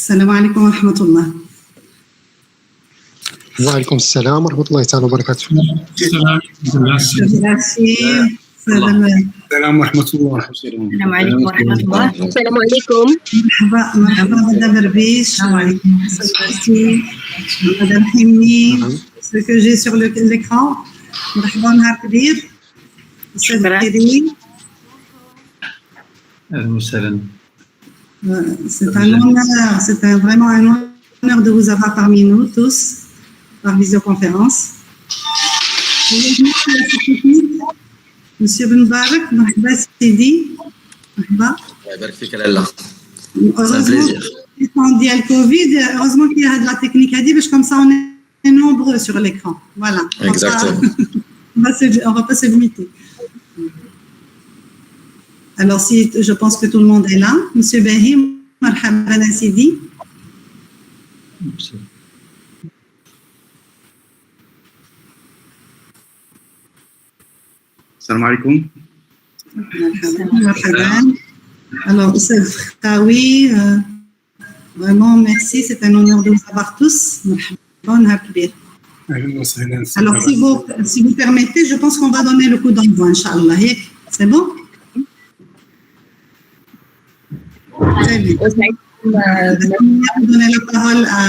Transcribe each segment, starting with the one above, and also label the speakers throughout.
Speaker 1: السلام عليكم ورحمة الله.
Speaker 2: وعليكم السلام ورحمة الله تعالى وبركاته.
Speaker 3: السلام ورحمة الله.
Speaker 4: السلام عليكم ورحمة الله.
Speaker 5: السلام عليكم.
Speaker 1: مرحبا مدام بربيش.
Speaker 4: السلام عليكم.
Speaker 1: مدام حمي. ce que j'ai sur l'écran. مرحبا نهار كبير. أستاذ كريم.
Speaker 3: أهلا وسهلا.
Speaker 1: C'est vraiment un honneur de vous avoir parmi nous tous par visioconférence. Monsieur Ben Barak, مرحبا سيدي. مرحبا.
Speaker 6: الله يبارك فيك لاله.
Speaker 1: Heureusement qu'il y a le Covid, heureusement qu'il y a de la technique à dire, parce que comme ça on est nombreux sur l'écran. Voilà.
Speaker 6: Exactement.
Speaker 1: On va pas se limiter. Alors, si je pense que tout le monde est là, Monsieur Bahim, marhaban Sidi.
Speaker 3: السلام عليكم.
Speaker 1: Marhaban. Alors, Monsieur Khawi, vraiment merci, c'est un honneur de vous avoir tous. Marhaban, nahar kbir.
Speaker 3: أهلا وسهلا.
Speaker 1: Alors, si vous permettez, je pense qu'on va donner le coup d'envoi, Inch'Allah. C'est bon? Très bien. Je vais donner la parole à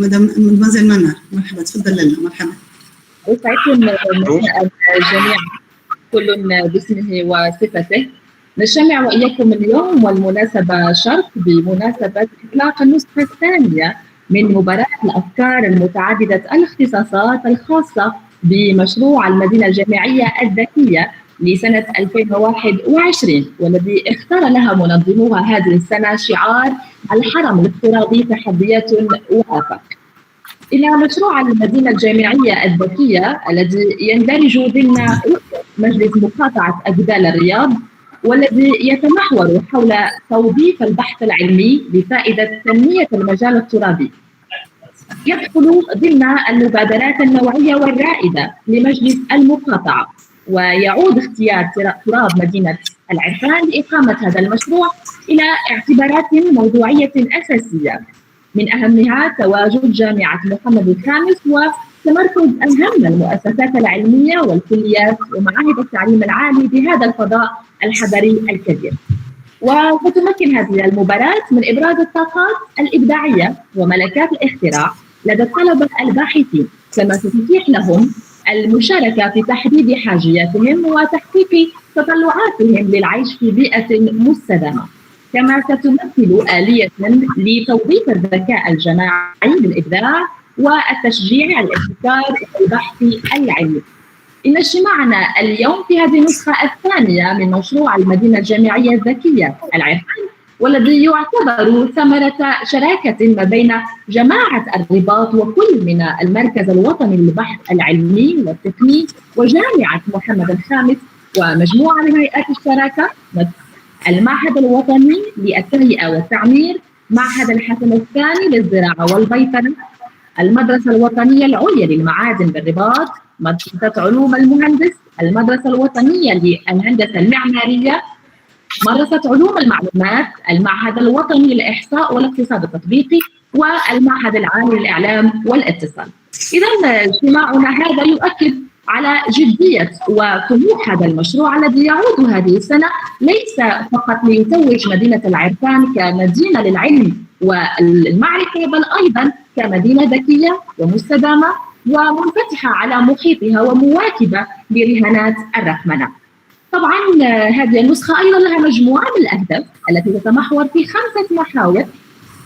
Speaker 1: mademoiselle Manar. مرحبا تفضل لنا. مرحبا.
Speaker 5: أسعدكم الجميع كل باسمه وصفته. نجتمع وإياكم اليوم والمناسبة شرف بمناسبة إطلاق النسخة الثانية من مباراة الأفكار المتعددة الاختصاصات الخاصة بمشروع المدينة الجامعية الذكية لسنة 2021، والذي اختار لها منظموها هذه السنة شعار الحرم الافتراضي تحديات وآفاق. إلى مشروع المدينة الجامعية الذكية الذي يندرج ضمن مجلس مقاطعة أجدال الرياض، والذي يتمحور حول توظيف البحث العلمي لفائدة تنمية المجال الترابي. يدخل ضمن المبادرات النوعية والرائدة لمجلس المقاطعة، ويعود اختيار تراب مدينة العرفان لإقامة هذا المشروع إلى اعتبارات موضوعية أساسية، من أهمها تواجد جامعة محمد الخامس وتمركز أهم المؤسسات العلمية والكليات ومعاهد التعليم العالي بهذا الفضاء الحضري الكبير. وتتمكن هذه المباراة من إبراز الطاقات الإبداعية وملكات الاختراع لدى الطلبة الباحثين، كما ستتيح لهم المشاركة في تحديد حاجياتهم وتحقيق تطلعاتهم للعيش في بيئة مستدامة، كما ستمثل آلية لتوظيف الذكاء الجماعي للإبداع والتشجيع على الابتكار والبحث العلمي. إن اجتماعنا اليوم في هذه النسخة الثانية من مشروع المدينة الجامعية الذكية العرفان، والذي يعتبر ثمرة شراكة ما بين جماعة الرباط وكل من المركز الوطني للبحث العلمي والتقني وجامعة محمد الخامس ومجموعة من هيئات الشراكة، المعهد الوطني للتهيئة والتعمير، معهد الحسن الثاني للزراعة والبيطرة، المدرسة الوطنية العليا للمعادن بالرباط، مدرسة علوم المهندس، المدرسة الوطنية للهندسة المعمارية، مدرسة علوم المعلومات، المعهد الوطني للإحصاء والاقتصاد التطبيقي، والمعهد العالي للإعلام والاتصال. إذا اجتماعنا هذا يؤكد على جدية وطموح هذا المشروع الذي يعود هذه السنة ليس فقط ليتوج مدينة العرفان كمدينة للعلم والمعرفة، بل أيضا كمدينة ذكية ومستدامة ومنفتحة على محيطها ومواكبة لرهانات الرقمنة. طبعا هذه النسخة أيضا لها مجموعة من الأهداف التي تتمحور في 5 محاور،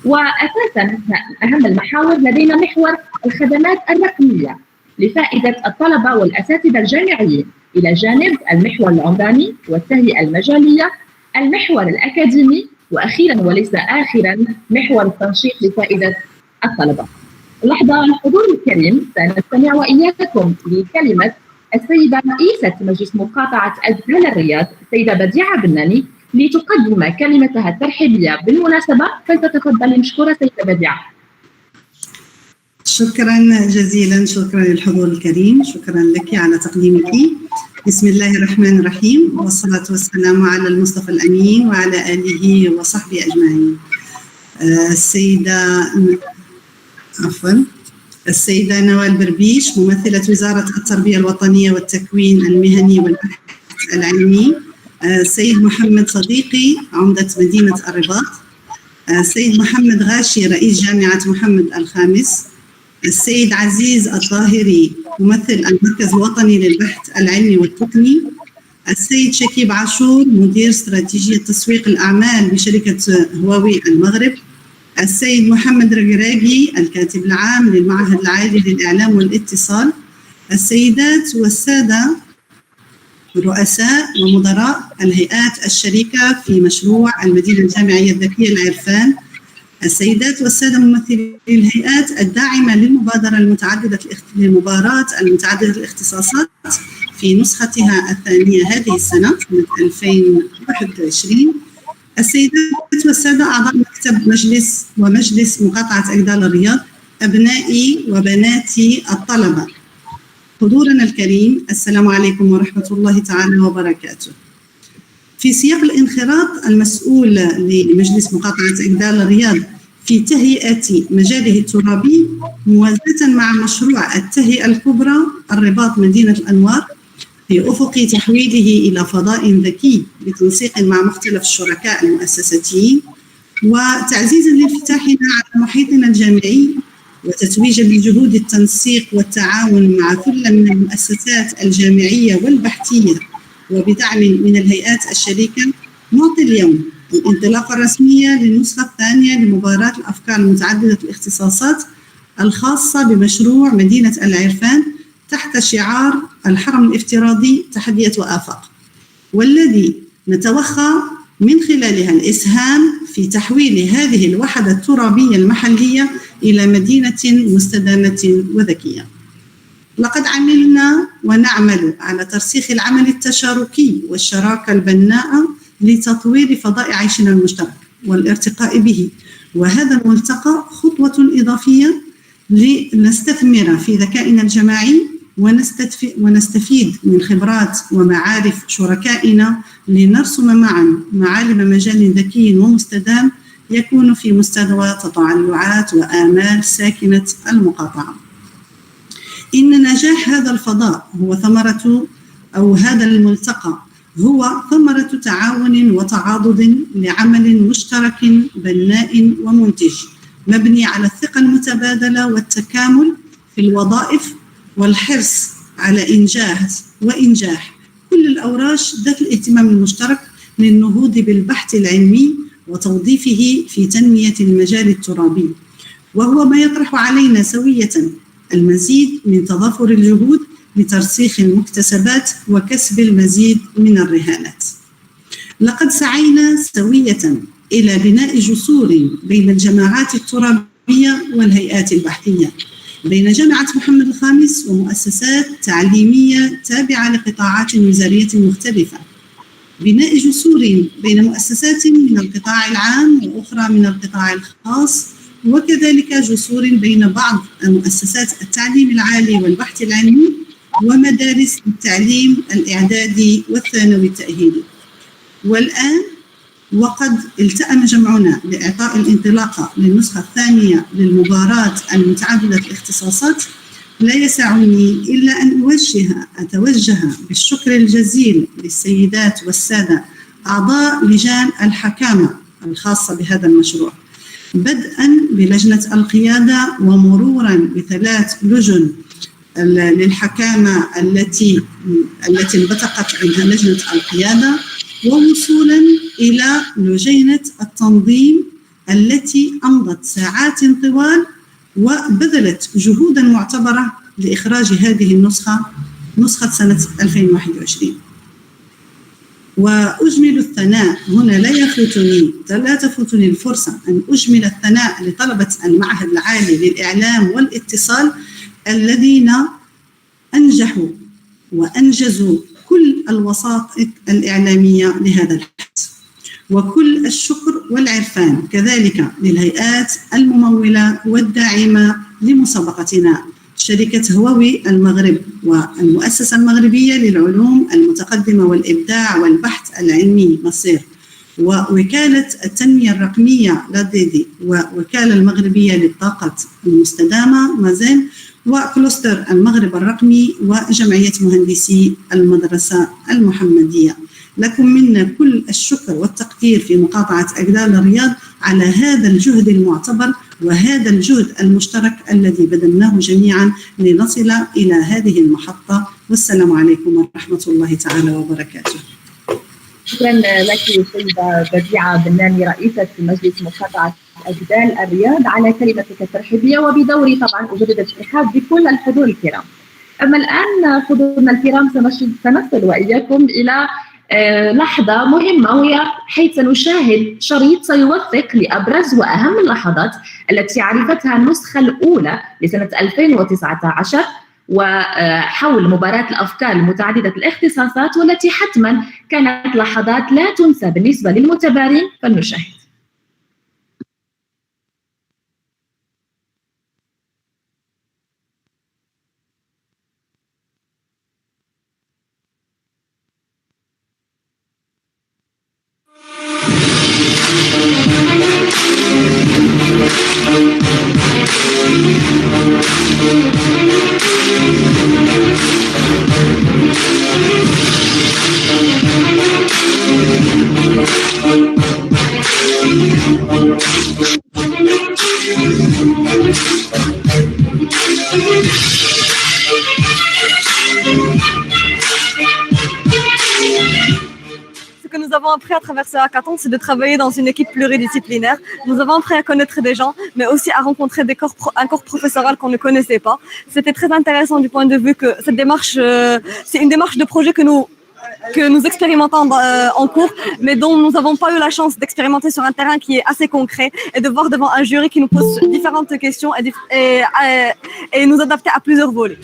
Speaker 5: وأساسا أهم المحاور لدينا محور الخدمات الرقمية لفائدة الطلبة والأساتذة الجامعيين، إلى جانب المحور العمراني والتهيئة المجالية، المحور الأكاديمي، وأخيرا وليس آخرا محور التنشيط لفائدة الطلبة. لحظة الحضور الكريم، سنستمع وإياكم لكلمة السيدة رئيسة مجلس مقاطعة أجدال الرياض السيدة بديعة بناني لتقدم كلمتها الترحيبية بالمناسبة، فلتتفضلي مشكورة سيدة بديعة.
Speaker 1: شكرا جزيلا، شكرا للحضور الكريم، شكرا لك على تقديمك. بسم الله الرحمن الرحيم، والصلاة والسلام على المصطفى الأمين وعلى آله وصحبه أجمعين. السيدة نوال بربيش ممثلة وزارة التربية الوطنية والتكوين المهني والبحث العلمي، السيد محمد صديقي عمدة مدينة الرباط، السيد محمد غاشي رئيس جامعة محمد الخامس، السيد عزيز الطاهري ممثل المركز الوطني للبحث العلمي والتقني، السيد شكيب عاشور مدير استراتيجية تسويق الأعمال بشركة هواوي المغرب، السيد محمد رقراقي الكاتب العام للمعهد العالي للإعلام والاتصال، السيدات والسادة رؤساء ومدراء الهيئات الشريكة في مشروع المدينة الجامعية الذكية العرفان، السيدات والسادة ممثلي الهيئات الداعمة للمبادرة المباراة المتعددة الاختصاصات في نسختها الثانية هذه السنة 2021، السيدات والسادة أعضاء مكتب مجلس مقاطعة أجدال الرياض، أبنائي وبناتي الطلبة، حضورنا الكريم، السلام عليكم ورحمة الله تعالى وبركاته. في سياق الانخراط المسؤول لمجلس مقاطعة أجدال الرياض في تهيئة مجاله الترابي موازنة مع مشروع التهيئة الكبرى الرباط مدينة الأنوار في أفق تحويله إلى فضاء ذكي بتنسيق مع مختلف الشركاء المؤسساتيين وتعزيزا لانفتاحنا على محيطنا الجامعي وتتويجا لجهود التنسيق والتعاون مع كل من المؤسسات الجامعية والبحثية وبدعم من الهيئات الشريكة، نعطي اليوم الانطلاقة الرسمية للنسخة الثانية لمباراة الأفكار المتعددة الاختصاصات الخاصة بمشروع مدينة العرفان تحت شعار الحرم الافتراضي تحديات وآفاق، والذي نتوخى من خلالها الإسهام في تحويل هذه الوحدة الترابية المحلية إلى مدينة مستدامة وذكية. لقد عملنا ونعمل على ترسيخ العمل التشاركي والشراكة البناءة لتطوير فضاء عيشنا المشترك والارتقاء به، وهذا الملتقى خطوة إضافية لنستثمر في ذكائنا الجماعي ونستفيد من خبرات ومعارف شركائنا لنرسم معا معالم مجال ذكي ومستدام يكون في مستوى تطلعات وآمال ساكنة المقاطعة. إن نجاح هذا الفضاء هو هذا الملتقى هو ثمرة تعاون وتعاضد لعمل مشترك بناء ومنتج مبني على الثقة المتبادلة والتكامل في الوظائف والحرص على إنجاح كل الأوراش ذات الاهتمام المشترك للنهوض بالبحث العلمي وتوظيفه في تنمية المجال الترابي، وهو ما يطرح علينا سوية المزيد من تضافر الجهود لترسيخ المكتسبات وكسب المزيد من الرهانات. لقد سعينا سوية إلى بناء جسور بين الجماعات الترابية والهيئات البحثية، بين جامعة محمد الخامس ومؤسسات تعليمية تابعة لقطاعات وزارية مختلفة، بناء جسور بين مؤسسات من القطاع العام وأخرى من القطاع الخاص، وكذلك جسور بين بعض مؤسسات التعليم العالي والبحث العلمي ومدارس التعليم الإعدادي والثانوي التأهيلي. والآن وقد التأم جمعنا لإعطاء الانطلاقة للنسخة الثانية للمباراة المتعددة الاختصاصات، لا يسعني إلا أن أتوجه بالشكر الجزيل للسيدات والسادة أعضاء لجان الحكامة الخاصة بهذا المشروع، بدءا بلجنة القيادة ومرورا بثلاث لجن للحكامة التي انبثقت عنها لجنة القيادة، ووصولا إلى لجنة التنظيم التي أمضت ساعات طوال وبذلت جهودا معتبرة لإخراج هذه نسخة سنة 2021. وأجمل الثناء هنا، لا تفوتني الفرصة أن أجمل الثناء لطلبة المعهد العالي للإعلام والاتصال الذين أنجحوا وأنجزوا كل الوسائط الإعلامية لهذا البحث، وكل الشكر والعرفان كذلك للهيئات الممولة والداعمة لمسابقتنا، شركة هواوي المغرب والمؤسسة المغربية للعلوم المتقدمة والإبداع والبحث العلمي مصير، ووكالة التنمية الرقمية لديدي ووكالة المغربية للطاقة المستدامة مازال وكلوستر المغرب الرقمي وجمعية مهندسي المدرسة المحمدية. لكم منا كل الشكر والتقدير في مقاطعة أجدال الرياض على هذا الجهد المعتبر وهذا الجهد المشترك الذي بذلناه جميعا لنصل إلى هذه المحطة. والسلام عليكم ورحمة الله تعالى وبركاته.
Speaker 5: شكرا لك سيدة بديعة بناني رئيسة مجلس مقاطعة أجدال الرياض على كلمتك الترحيبية، وبدوري طبعا أجدد الترحاب بكل الحضور الكرام. أما الآن حضورنا الكرام سنصل وإياكم إلى لحظة مهمة، وهي حيث سنشاهد شريط سيوثق لأبرز وأهم اللحظات التي عرفتها النسخة الأولى لسنة 2019 وحول مباراة الأفكار المتعددة الاختصاصات، والتي حتما كانت لحظات لا تنسى بالنسبة للمتابعين. فلنشاهد.
Speaker 6: Nous avons appris à travers ce hackathon, c'est de travailler dans une équipe pluridisciplinaire. Nous avons appris à connaître des gens, mais aussi à rencontrer un corps professoral qu'on ne connaissait pas. C'était très intéressant du point de vue que cette démarche, c'est une démarche de projet que nous expérimentons en cours, mais dont nous n'avons pas eu la chance d'expérimenter sur un terrain qui est assez concret, et de voir devant un jury qui nous pose différentes questions et nous adapter à plusieurs volets.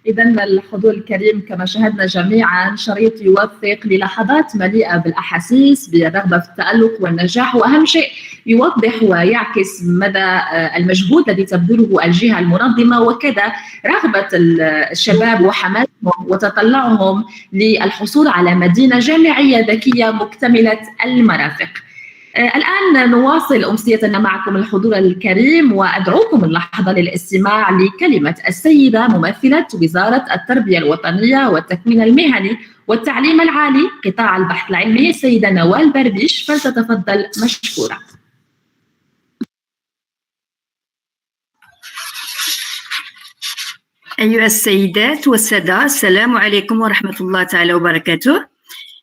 Speaker 6: إذا الحضور الكريم، كما شاهدنا جميعا شريط يوثق للحظات مليئة بالأحاسيس، بالرغبة في التألق والنجاح، وأهم شيء يوضح ويعكس مدى المجهود الذي تبذله الجهة المنظمة، وكذا رغبة الشباب وحماسهم وتطلعهم للحصول على مدينة جامعية ذكية مكتملة المرافق. الآن نواصل أمسيتنا معكم الحضور الكريم، وأدعوكم اللحظة للاستماع لكلمة السيدة ممثلة وزارة التربية الوطنية والتكوين المهني والتعليم العالي قطاع البحث العلمي السيدة نوال بربيش، فلتتفضل مشكورة.
Speaker 4: أيها السيدات والسادة، السلام عليكم ورحمة الله تعالى وبركاته.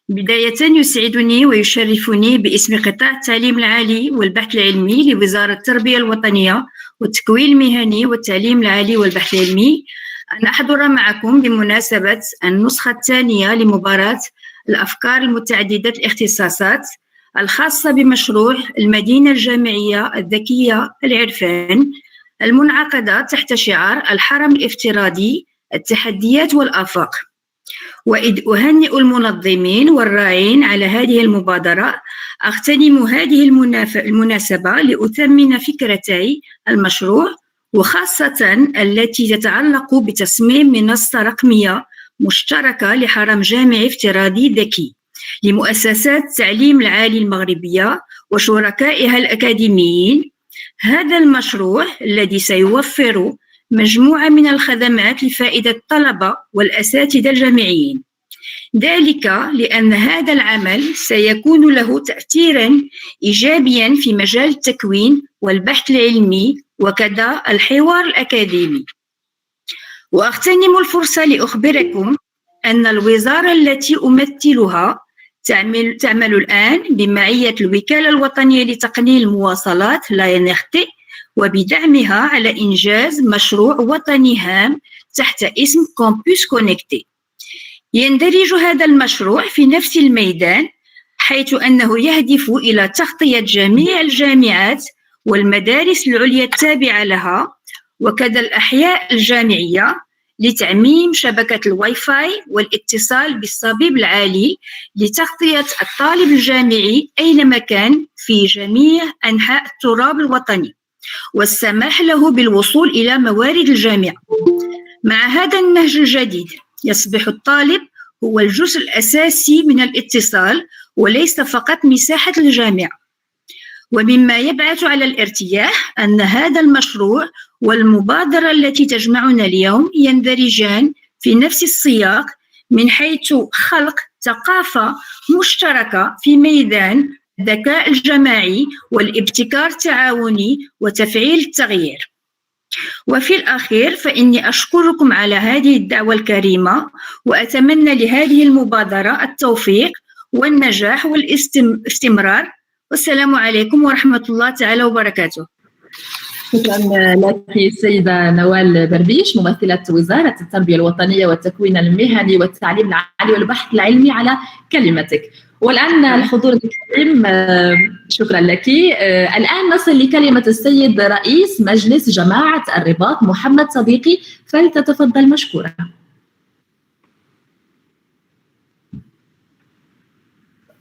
Speaker 4: بداية يسعدني ويشرفني باسم قطاع التعليم العالي والبحث العلمي لوزارة التربية الوطنية والتكوين المهني والتعليم العالي والبحث العلمي أن أحضر معكم بمناسبة النسخة الثانية لمباراة الأفكار المتعددة الاختصاصات الخاصة بمشروع المدينة الجامعية الذكية العرفان، المنعقدة تحت شعار الحرم الافتراضي التحديات والآفاق. وإذ أهنئ المنظمين والراعين على هذه المبادرة، أغتنم هذه المناسبة لأثمن فكرتي المشروع، وخاصة التي تتعلق بتصميم منصة رقمية مشتركة لحرم جامعي افتراضي ذكي لمؤسسات التعليم العالي المغربية وشركائها الأكاديميين. هذا المشروع الذي سيوفر مجموعة من الخدمات لفائدة الطلبة والأساتذة الجامعيين، ذلك لأن هذا العمل سيكون له تأثيراً إيجابياً في مجال التكوين والبحث العلمي وكذا الحوار الأكاديمي. وأغتنم الفرصة لأخبركم أن الوزارة التي أمثلها تعمل الآن بمعية الوكالة الوطنية لتقنين المواصلات لا ينخطئ وبدعمها على إنجاز مشروع وطني هام تحت اسم كامبوس كونكتي. يندرج هذا المشروع في نفس الميدان، حيث أنه يهدف إلى تغطية جميع الجامعات والمدارس العليا التابعة لها وكذا الأحياء الجامعية لتعميم شبكة الواي فاي والاتصال بالصبيب العالي لتغطية الطالب الجامعي أينما كان في جميع أنحاء التراب الوطني والسماح له بالوصول إلى موارد الجامعة. مع هذا النهج الجديد يصبح الطالب هو الجزء الأساسي من الاتصال وليس فقط مساحة الجامعة. ومما يبعث على الارتياح أن هذا المشروع والمبادرة التي تجمعنا اليوم يندرجان في نفس السياق من حيث خلق ثقافة مشتركة في ميدان الذكاء الجماعي والابتكار التعاوني وتفعيل التغيير. وفي الأخير فإني أشكركم على هذه الدعوة الكريمة وأتمنى لهذه المبادرة التوفيق والنجاح والاستمرار، والسلام عليكم ورحمة الله تعالى وبركاته.
Speaker 5: شكرا لك السيدة نوال بربيش ممثلة وزارة التربية الوطنية والتكوين المهني والتعليم العالي والبحث العلمي على كلمتك. والآن الحضور الكريم شكرا لك. الآن نصل لكلمة السيد رئيس مجلس جماعة الرباط محمد صديقي، فلتتفضل مشكورا.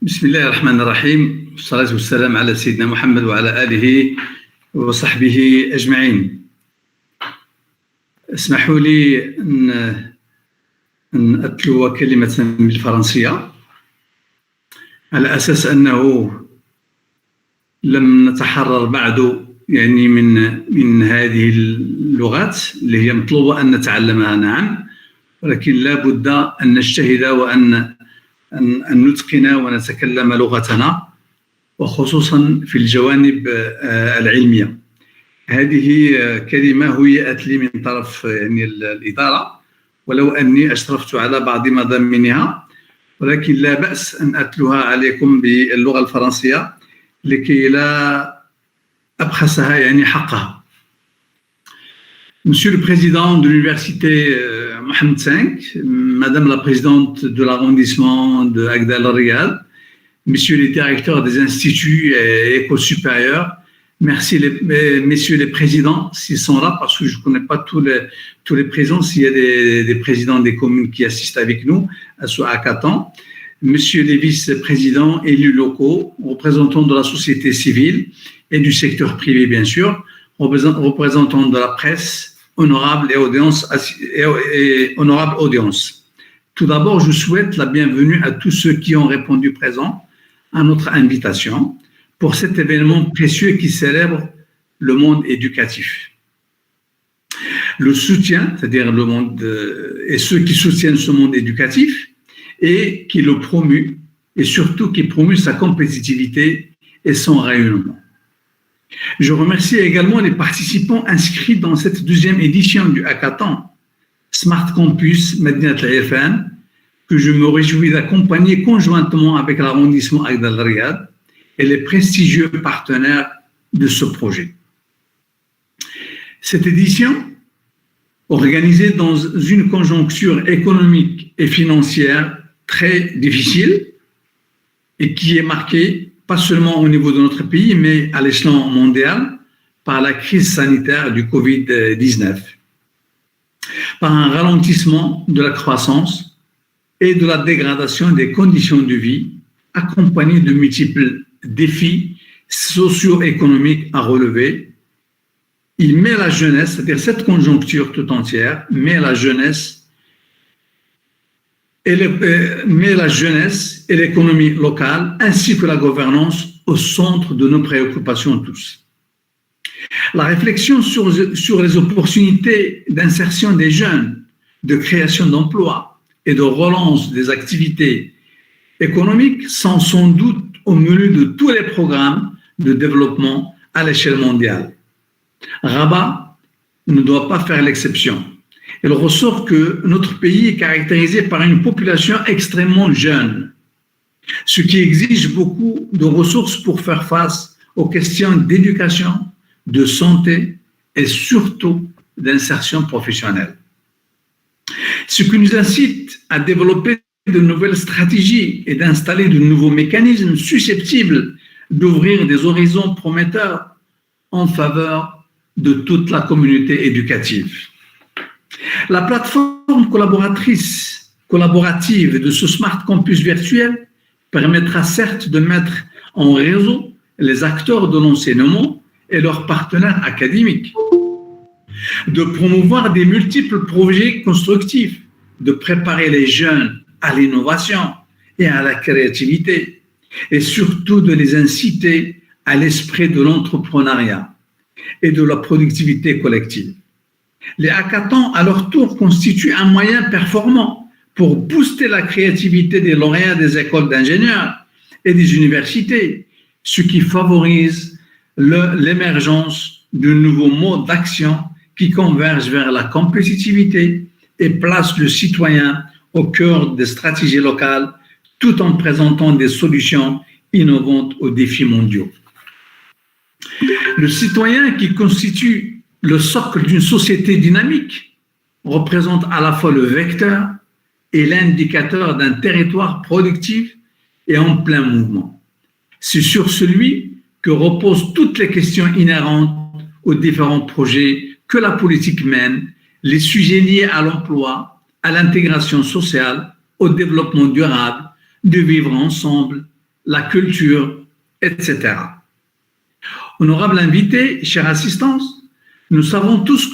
Speaker 3: بسم الله الرحمن الرحيم، والصلاة والسلام على سيدنا محمد وعلى آله وصحبه أجمعين. اسمحوا لي أن أتلو كلمة بالفرنسية على أساس أنه لم نتحرر بعد يعني من هذه اللغات اللي هي مطلوبة أن نتعلمها، نعم، ولكن لا بد أن نجتهد وأن نتقن ونتكلم لغتنا، وخصوصا في الجوانب العلمية. هذه كلمة هيئت لي من طرف يعني الإدارة، ولو أني أشرفت على بعض مضامينها، ولكن لا بأس أن أتلوها عليكم باللغة الفرنسية لكي لا أبخسها يعني حقها. Monsieur le Président de l'Université Mohamed V, Madame la Présidente de l'arrondissement de Agdal Riyad, Messieurs les directeurs des instituts et écoles supérieures, merci Messieurs les présidents s'ils sont là, parce que je ne connais pas tous les présidents, s'il y a des présidents des communes qui assistent avec nous à ce hackathon, Messieurs les vice-présidents élus locaux, représentants de la société civile et du secteur privé bien sûr, représentants de la presse, honorable audience. Tout d'abord, je souhaite la bienvenue à tous ceux qui ont répondu présent à notre invitation pour cet événement précieux qui célèbre le monde éducatif. Le soutien, c'est-à-dire le monde et ceux qui soutiennent ce monde éducatif et qui le promeut, et surtout qui promeut sa compétitivité et son rayonnement. Je remercie également les participants inscrits dans cette deuxième édition du hackathon Smart Campus Medinat Al-Irfan, que je me réjouis d'accompagner conjointement avec l'arrondissement Agdal Riyad et les prestigieux partenaires de ce projet. Cette édition, organisée dans une conjoncture économique et financière très difficile et qui est marquée pas seulement au niveau de notre pays, mais à l'échelon mondial par la crise sanitaire du Covid-19, par un ralentissement de la croissance et de la dégradation des conditions de vie, accompagné de multiples défis socio-économiques à relever. Il met la jeunesse, c'est-à-dire cette conjoncture tout entière, met la jeunesse et l'économie locale ainsi que la gouvernance au centre de nos préoccupations tous. La réflexion sur les opportunités d'insertion des jeunes, de création d'emplois et de relance des activités économiques sont sans doute au menu de tous les programmes de développement à l'échelle mondiale. Rabat ne doit pas faire l'exception. il ressort que notre pays est caractérisé par une population extrêmement jeune, ce qui exige beaucoup de ressources pour faire face aux questions d'éducation, de santé et surtout d'insertion professionnelle. Ce qui nous incite à développer de nouvelles stratégies et d'installer de nouveaux mécanismes susceptibles d'ouvrir des horizons prometteurs en faveur de toute la communauté éducative. La plateforme collaborative de ce Smart Campus virtuel permettra certes de mettre en réseau les acteurs de l'enseignement et leurs partenaires académiques, de promouvoir des multiples projets constructifs, de préparer les jeunes à l'innovation et à la créativité, et surtout de les inciter à l'esprit de l'entrepreneuriat et de la productivité collective. Les hackathons, à leur tour, constituent un moyen performant pour booster la créativité des lauréats des écoles d'ingénieurs et des universités, ce qui favorise l'émergence de nouveaux modes d'action qui convergent vers la compétitivité et placent le citoyen au cœur des stratégies locales tout en présentant des solutions innovantes aux défis mondiaux. Le citoyen, qui constitue le socle d'une société dynamique, représente à la fois le vecteur et l'indicateur d'un territoire productif et en plein mouvement. C'est sur celui que reposent toutes les questions inhérentes aux différents projets que la politique mène, les sujets liés à l'emploi, à l'intégration sociale, au développement durable, de vivre ensemble, la culture, etc. Honorable invité, chère assistance, nous savons tous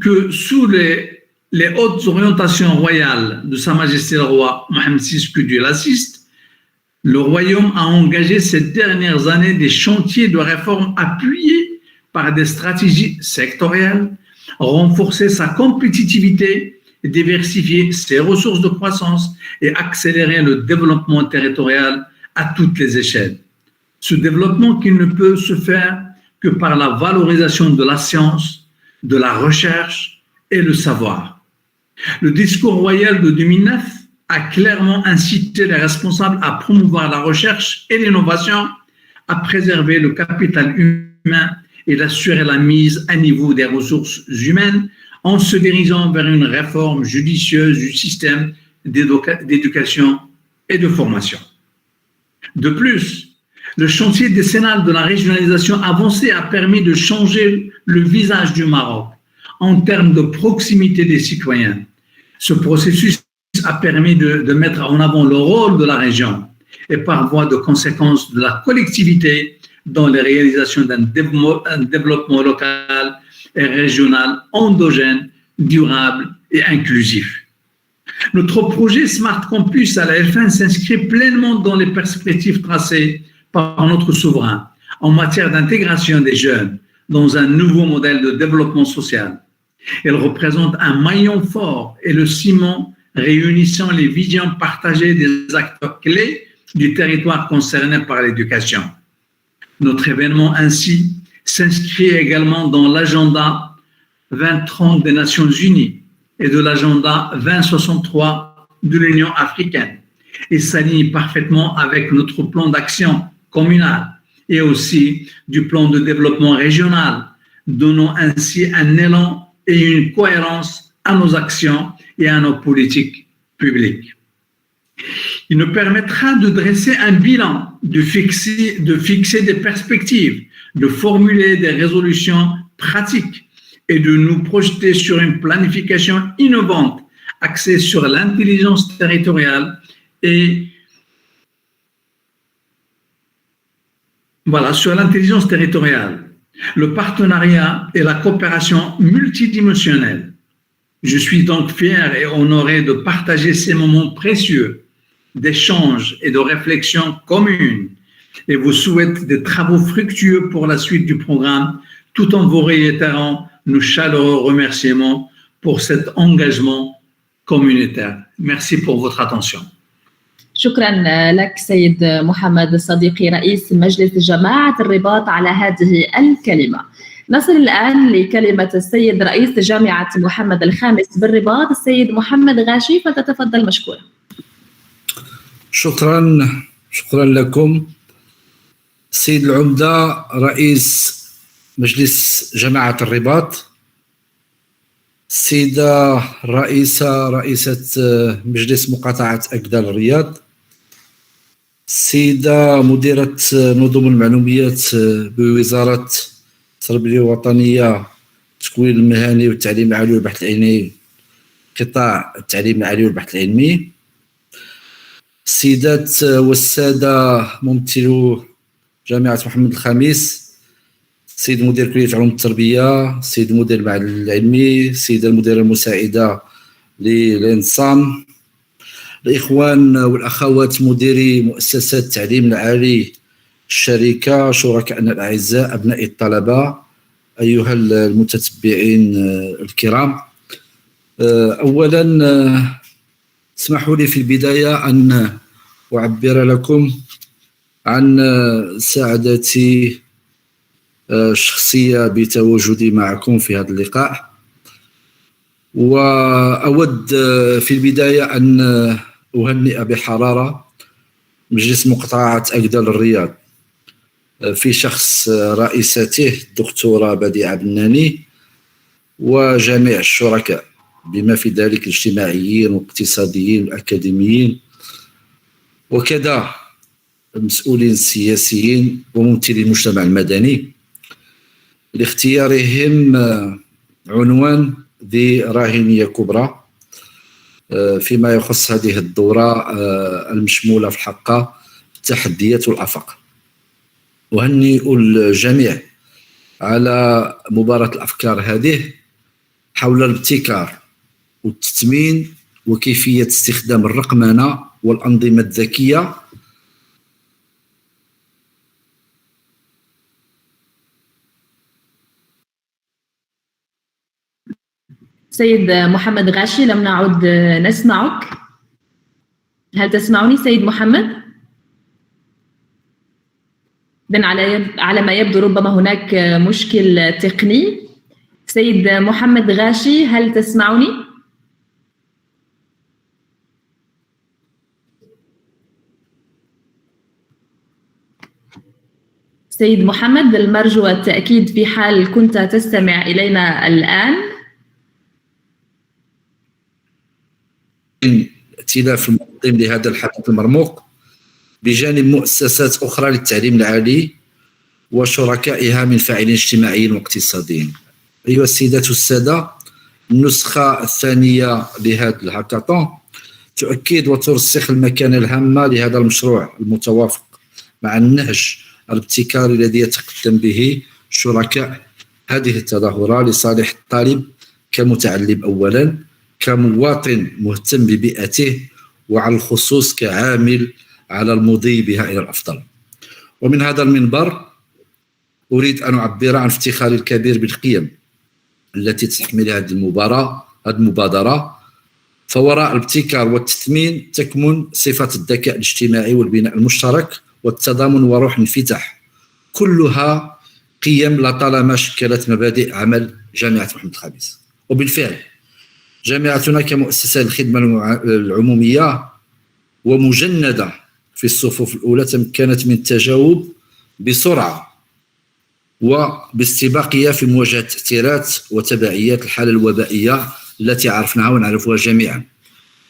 Speaker 3: que sous les hautes orientations royales de Sa Majesté le roi Mohammed VI, que Dieu l'assiste, le royaume a engagé ces dernières années des chantiers de réforme appuyés par des stratégies sectorielles, renforcer sa compétitivité, diversifier ses ressources de croissance et accélérer le développement territorial à toutes les échelles. Ce développement qui ne peut se faire que par la valorisation de la science, de la recherche et le savoir. Le discours royal de 2009 a clairement incité les responsables à promouvoir la recherche et l'innovation, à préserver le capital humain et d'assurer la mise à niveau des ressources humaines en se dirigeant vers une réforme judicieuse du système d'éducation et de formation. De plus, le chantier décennal de la régionalisation avancée a permis de changer le visage du Maroc en termes de proximité des citoyens. Ce processus a permis de mettre en avant le rôle de la région et par voie de conséquence de la collectivité dans les réalisations d'un développement local et régional endogène, durable et inclusif. Notre projet Smart Campus à la F1 s'inscrit pleinement dans les perspectives tracées par notre souverain en matière d'intégration des jeunes dans un nouveau modèle de développement social. Elle représente un maillon fort et le ciment réunissant les visions partagées des acteurs clés du territoire concerné par l'éducation. Notre événement ainsi s'inscrit également dans l'agenda 2030 des Nations Unies et de l'agenda 2063 de l'Union africaine et s'aligne parfaitement avec notre plan d'action communal et aussi du plan de développement régional, donnant ainsi un élan et une cohérence à nos actions et à nos politiques publiques. Il nous permettra de dresser un bilan, de fixer des perspectives, de formuler des résolutions pratiques et de nous projeter sur une planification innovante axée sur l'intelligence territoriale et sur l'intelligence territoriale, le partenariat et la coopération multidimensionnelle. Je suis donc fier et honoré de partager ces moments précieux d'échange et de réflexion commune et vous souhaite des travaux fructueux pour la suite du programme, tout en vous réitérant nos chaleureux remerciements pour cet engagement communautaire. Merci pour votre attention.
Speaker 5: شكرا لك سيد محمد الصديقي رئيس مجلس جماعة الرباط على هذه الكلمة.
Speaker 6: نصل الآن لكلمة السيد رئيس جامعة محمد الخامس بالرباط السيد محمد غاشي، فتتفضل مشكورا.
Speaker 7: شكرا لكم. السيد العمدة رئيس مجلس جماعة الرباط، السيدة رئيسة مجلس مقاطعة أكدال الرياض، السيدة مديرة نظم المعلوميات بوزارة التربية الوطنية، التكوين المهني والتعليم العالي والبحث العلمي، قطاع التعليم العالي والبحث العلمي، السيدات والسادة ممثلو جامعة محمد الخامس، السيد مدير كلية علوم التربية، السيد مدير المعهد العلمي، السيدة المديرة المساعدة للانصام، الإخوان والأخوات مديري مؤسسات التعليم العالي، الشركة، شركائنا الأعزاء، أبناء الطلبة، أيها المتتبعين الكرام. أولا اسمحوا لي في البداية أن أعبر لكم عن سعادتي الشخصية بتواجدي معكم في هذا اللقاء، وأود في البداية أن أهنئ بحرارة مجلس مقاطعة أكدال الرياض في شخص رئيسته الدكتورة بديعة بناني وجميع الشركاء بما في ذلك الاجتماعيين والاقتصاديين والأكاديميين، وكذا المسؤولين السياسيين وممثلي المجتمع المدني لاختيارهم عنوان ذي راهنية كبرى فيما يخص هذه الدورة المشمولة في الحقيقة التحديات والآفاق. أهنئ الجميع على مباراة الأفكار هذه حول الابتكار والتثمين وكيفية استخدام الرقمنة والأنظمة الذكية
Speaker 6: سيد محمد غاشي، لم نعد نسمعك. هل تسمعني سيد محمد؟ إذن على ما يبدو ربما هناك مشكل تقني. سيد محمد غاشي، هل تسمعني؟ سيد محمد، المرجو التأكيد في حال كنت تستمع إلينا الآن.
Speaker 7: ائتلاف المنظم لهذا الحدث المرموق بجانب مؤسسات أخرى للتعليم العالي وشركائها من فاعلين اجتماعيين واقتصاديين. أيها السيدات والسادة، النسخة الثانية لهذا الهاكاثون تؤكد وترسخ المكانة الهامة لهذا المشروع المتوافق مع النهج الابتكاري الذي يتقدم به شركاء هذه التظاهرة لصالح الطالب كمتعلم أولا، كمواطن مهتم ببيئته، وعلى الخصوص كعامل على المضي بها إلى الأفضل. ومن هذا المنبر أريد أن أعبر عن افتخاري الكبير بالقيم التي تحملها هذه المبادرة، فوراء الابتكار والتثمين تكمن صفة الذكاء الاجتماعي والبناء المشترك والتضامن وروح الانفتاح، كلها قيم لطالما شكلت مبادئ عمل جامعة محمد الخامس. وبالفعل جامعتنا كمؤسسة للخدمة العمومية ومجندة في الصفوف الأولى تمكنت من التجاوب بسرعة وباستباقية في مواجهة تأثيرات وتبعيات الحالة الوبائية التي عرفناها ونعرفها جميعا،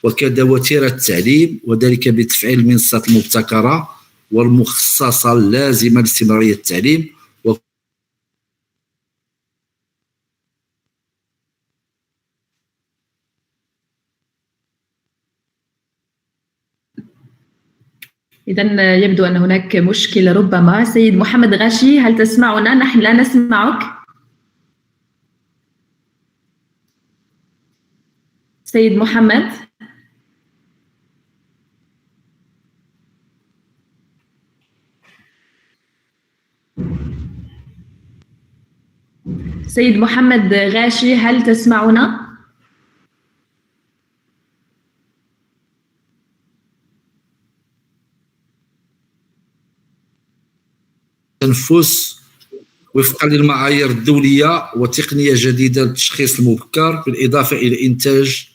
Speaker 7: وكذا وتيرة التعليم، وذلك بتفعيل المنصات المبتكرة والمخصصة اللازمة لاستمرارية التعليم
Speaker 6: إذن يبدو أن هناك مشكلة ربما. سيد محمد غاشي، هل تسمعنا؟ نحن لا نسمعك. سيد محمد. سيد محمد غاشي، هل تسمعنا؟
Speaker 7: تنفس وفقا للمعايير الدولية وتقنية جديدة للتشخيص المبكر، بالإضافة إلى إنتاج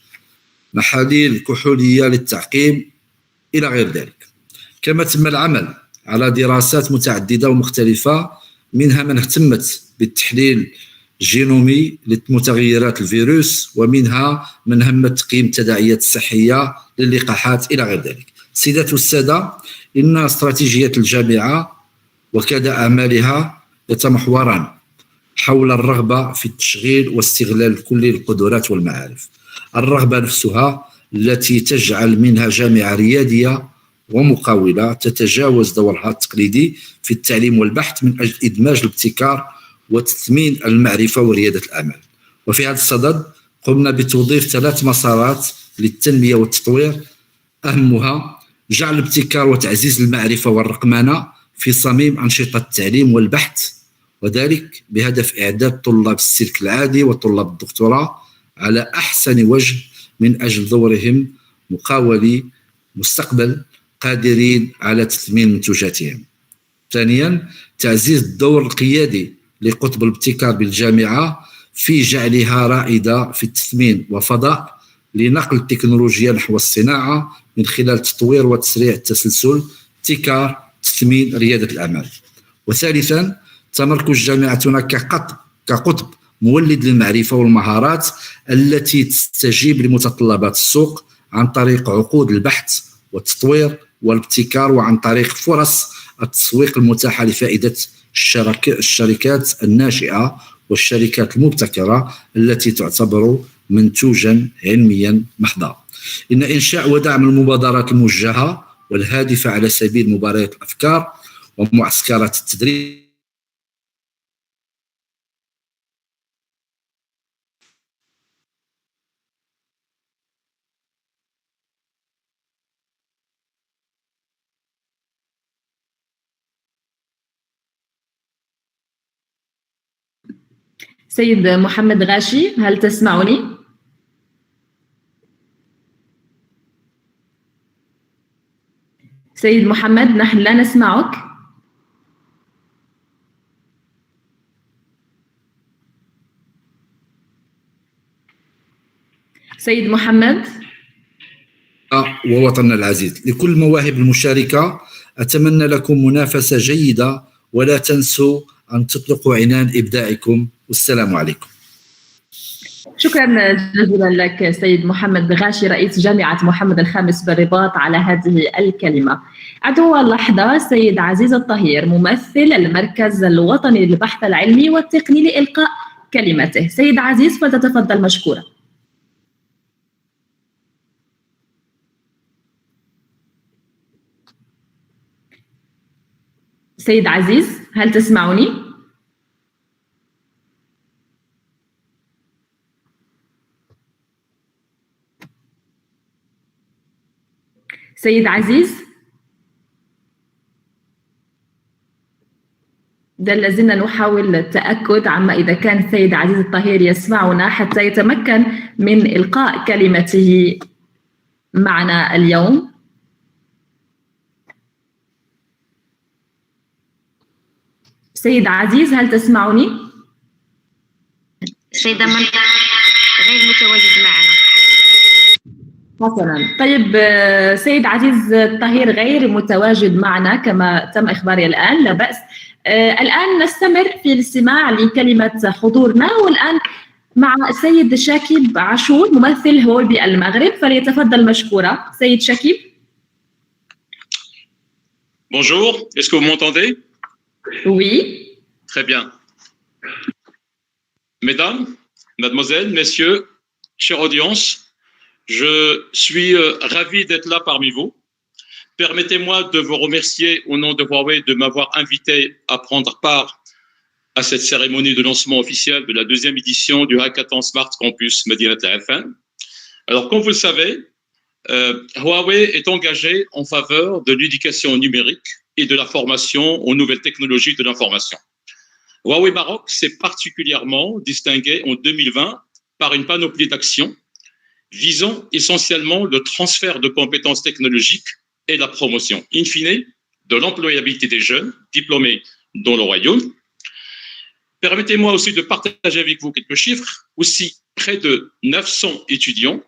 Speaker 7: محاليل كحولية للتعقيم إلى غير ذلك. كما تم العمل على دراسات متعددة ومختلفة، منها من اهتمت بالتحليل الجينومي لمتغيرات الفيروس، ومنها من هم تقييم التداعيات الصحية للقاحات إلى غير ذلك. سيدات والسادة، إن استراتيجية الجامعة وكذا أعمالها يتمحوران حول الرغبة في التشغيل واستغلال كل القدرات والمعارف. الرغبة نفسها التي تجعل منها جامعة ريادية ومقاولة تتجاوز دورها التقليدي في التعليم والبحث من أجل إدماج الابتكار وتثمين المعرفة وريادة الأعمال. وفي هذا الصدد قمنا بتوظيف 3 مسارات للتنمية والتطوير، أهمها جعل الابتكار وتعزيز المعرفة والرقمنة في صميم أنشطة التعليم والبحث، وذلك بهدف إعداد طلاب السلك العادي وطلاب الدكتوراه على أحسن وجه من أجل دورهم مقاولي مستقبل قادرين على تثمين منتوجاتهم. ثانيا، تعزيز الدور القيادي لقطب الابتكار بالجامعة في جعلها رائدة في التثمين وفضاء لنقل التكنولوجيا نحو الصناعة من خلال تطوير وتسريع التسلسل، ابتكار، تثمين، ريادة الأعمال. وثالثا، تمركز جامعتنا كقطب مولد للمعرفة والمهارات التي تستجيب لمتطلبات السوق عن طريق عقود البحث والتطوير والابتكار، وعن طريق فرص التسويق المتاحة لفائدة الشركات الناشئة والشركات المبتكرة التي تعتبر منتوجا علميا محضا. إن إنشاء ودعم المبادرات الموجهة والهادفة على سبيل مباريات الأفكار ومعسكرات التدريب
Speaker 6: سيد محمد غاشي، هل تسمعني؟ سيد محمد، نحن لا نسمعك. سيد محمد.
Speaker 7: ووطننا العزيز، لكل المواهب المشاركة أتمنى لكم منافسة جيدة، ولا تنسوا أن تطلقوا عنان إبداعكم، والسلام عليكم.
Speaker 6: شكرا جزيلا لك سيد محمد غاشي رئيس جامعة محمد الخامس بالرباط على هذه الكلمة. عدو اللحظة سيد عزيز الطهير ممثل المركز الوطني للبحث العلمي والتقني لإلقاء كلمته. سيد عزيز فلتتفضل مشكورا. سيد عزيز، هل تسمعني؟ سيد عزيز، لازلنا نحاول التأكد عما إذا كان السيد عزيز الطهير يسمعنا حتى يتمكن من إلقاء كلمته معنا اليوم. سيد عزيز، هل تسمعني؟
Speaker 8: سيدة منطقة غير متواجد معنا.
Speaker 6: حسنا، طيب سيد عزيز الطهير غير متواجد معنا كما تم إخباري الآن، لا بأس. الآن نستمر في الاستماع لكلمة حضورنا، والآن مع السيد شاكيب عاشور ممثل هولبي المغرب، فليتفضل مشكورا. سيد شاكيب.
Speaker 9: Bonjour, est-ce que vous m'entendez?
Speaker 6: Oui.
Speaker 9: Très bien. Mesdames, mademoiselles, messieurs, chère audience, je suis ravi d'être là parmi vous. Permettez-moi de vous remercier au nom de Huawei de m'avoir invité à prendre part à cette cérémonie de lancement officiel de la 2e édition du Hackathon Smart Campus Medinat al-FM. Alors, comme vous le savez, Huawei est engagé en faveur de l'éducation numérique et de la formation aux nouvelles technologies de l'information. Huawei Maroc s'est particulièrement distingué en 2020 par une panoplie d'actions visant essentiellement le transfert de compétences technologiques et la promotion, in fine, de l'employabilité des jeunes diplômés dans le royaume. Permettez-moi aussi de partager avec vous quelques chiffres. Aussi, près de 900 étudiants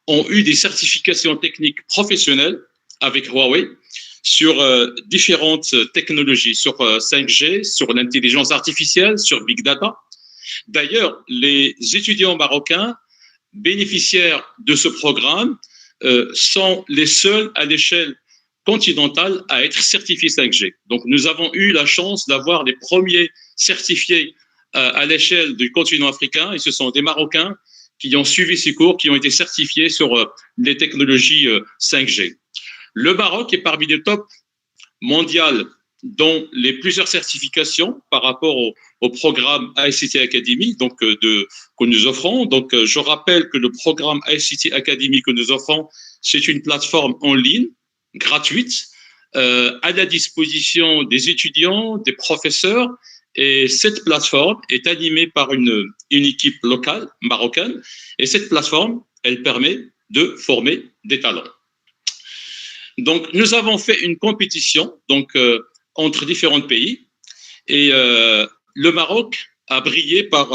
Speaker 9: ont eu des certifications techniques professionnelles avec Huawei sur différentes technologies, sur 5G, sur l'intelligence artificielle, sur Big Data. D'ailleurs, les étudiants marocains bénéficiaires de ce programme sont les seuls à l'échelle continentale à être certifiés 5G. Donc, nous avons eu la chance d'avoir les premiers certifiés à l'échelle du continent africain, et ce sont des Marocains qui ont suivi ces cours, qui ont été certifiés sur les technologies 5G. Le Maroc est parmi les top mondiaux dans les plusieurs certifications par rapport au programme ICT Academy donc, que nous offrons. Donc, je rappelle que le programme ICT Academy que nous offrons, c'est une plateforme en ligne, gratuite, à la disposition des étudiants, des professeurs. Et cette plateforme est animée par une équipe locale marocaine. Et cette plateforme, elle permet de former des talents. Donc, nous avons fait une compétition donc, entre différents pays. Et le Maroc a brillé par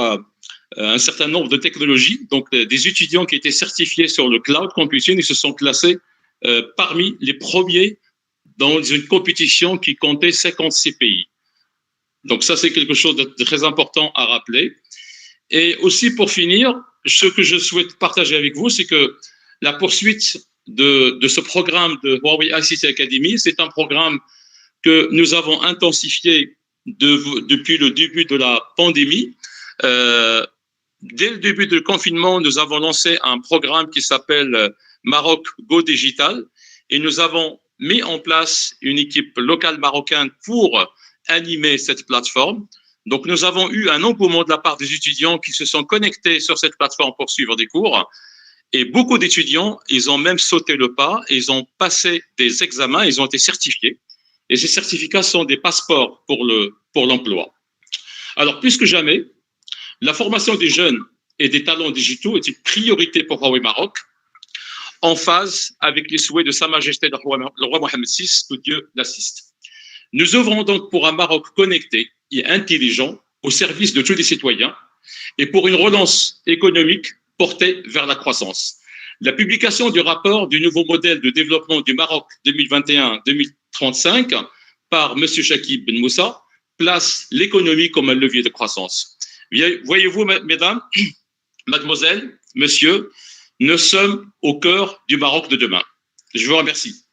Speaker 9: un certain nombre de technologies. Donc, des étudiants qui étaient certifiés sur le cloud computing, ils se sont classés parmi les premiers dans une compétition qui comptait 56 pays. Donc ça, c'est quelque chose de très important à rappeler. Et aussi, pour finir, ce que je souhaite partager avec vous, c'est que la poursuite de ce programme de Huawei ICT Academy, c'est un programme que nous avons intensifié depuis le début de la pandémie. Dès le début du confinement, nous avons lancé un programme qui s'appelle Maroc Go Digital, et nous avons mis en place une équipe locale marocaine pour animer cette plateforme. Donc, nous avons eu un engouement de la part des étudiants qui se sont connectés sur cette plateforme pour suivre des cours. Et beaucoup d'étudiants, ils ont même sauté le pas, ils ont passé des examens, ils ont été certifiés. Et ces certificats sont des passeports pour l'emploi. Alors, plus que jamais, la formation des jeunes et des talents digitaux est une priorité pour Huawei Maroc, en phase avec les souhaits de Sa Majesté le roi Mohamed VI, que Dieu l'assiste. Nous œuvrons donc pour un Maroc connecté et intelligent au service de tous les citoyens et pour une relance économique portée vers la croissance. La publication du rapport du nouveau modèle de développement du Maroc 2021-2035 par M. Chakib Ben Moussa place l'économie comme un levier de croissance. Voyez-vous, mesdames, mademoiselles, messieurs, nous sommes au cœur du Maroc de demain. Je vous remercie.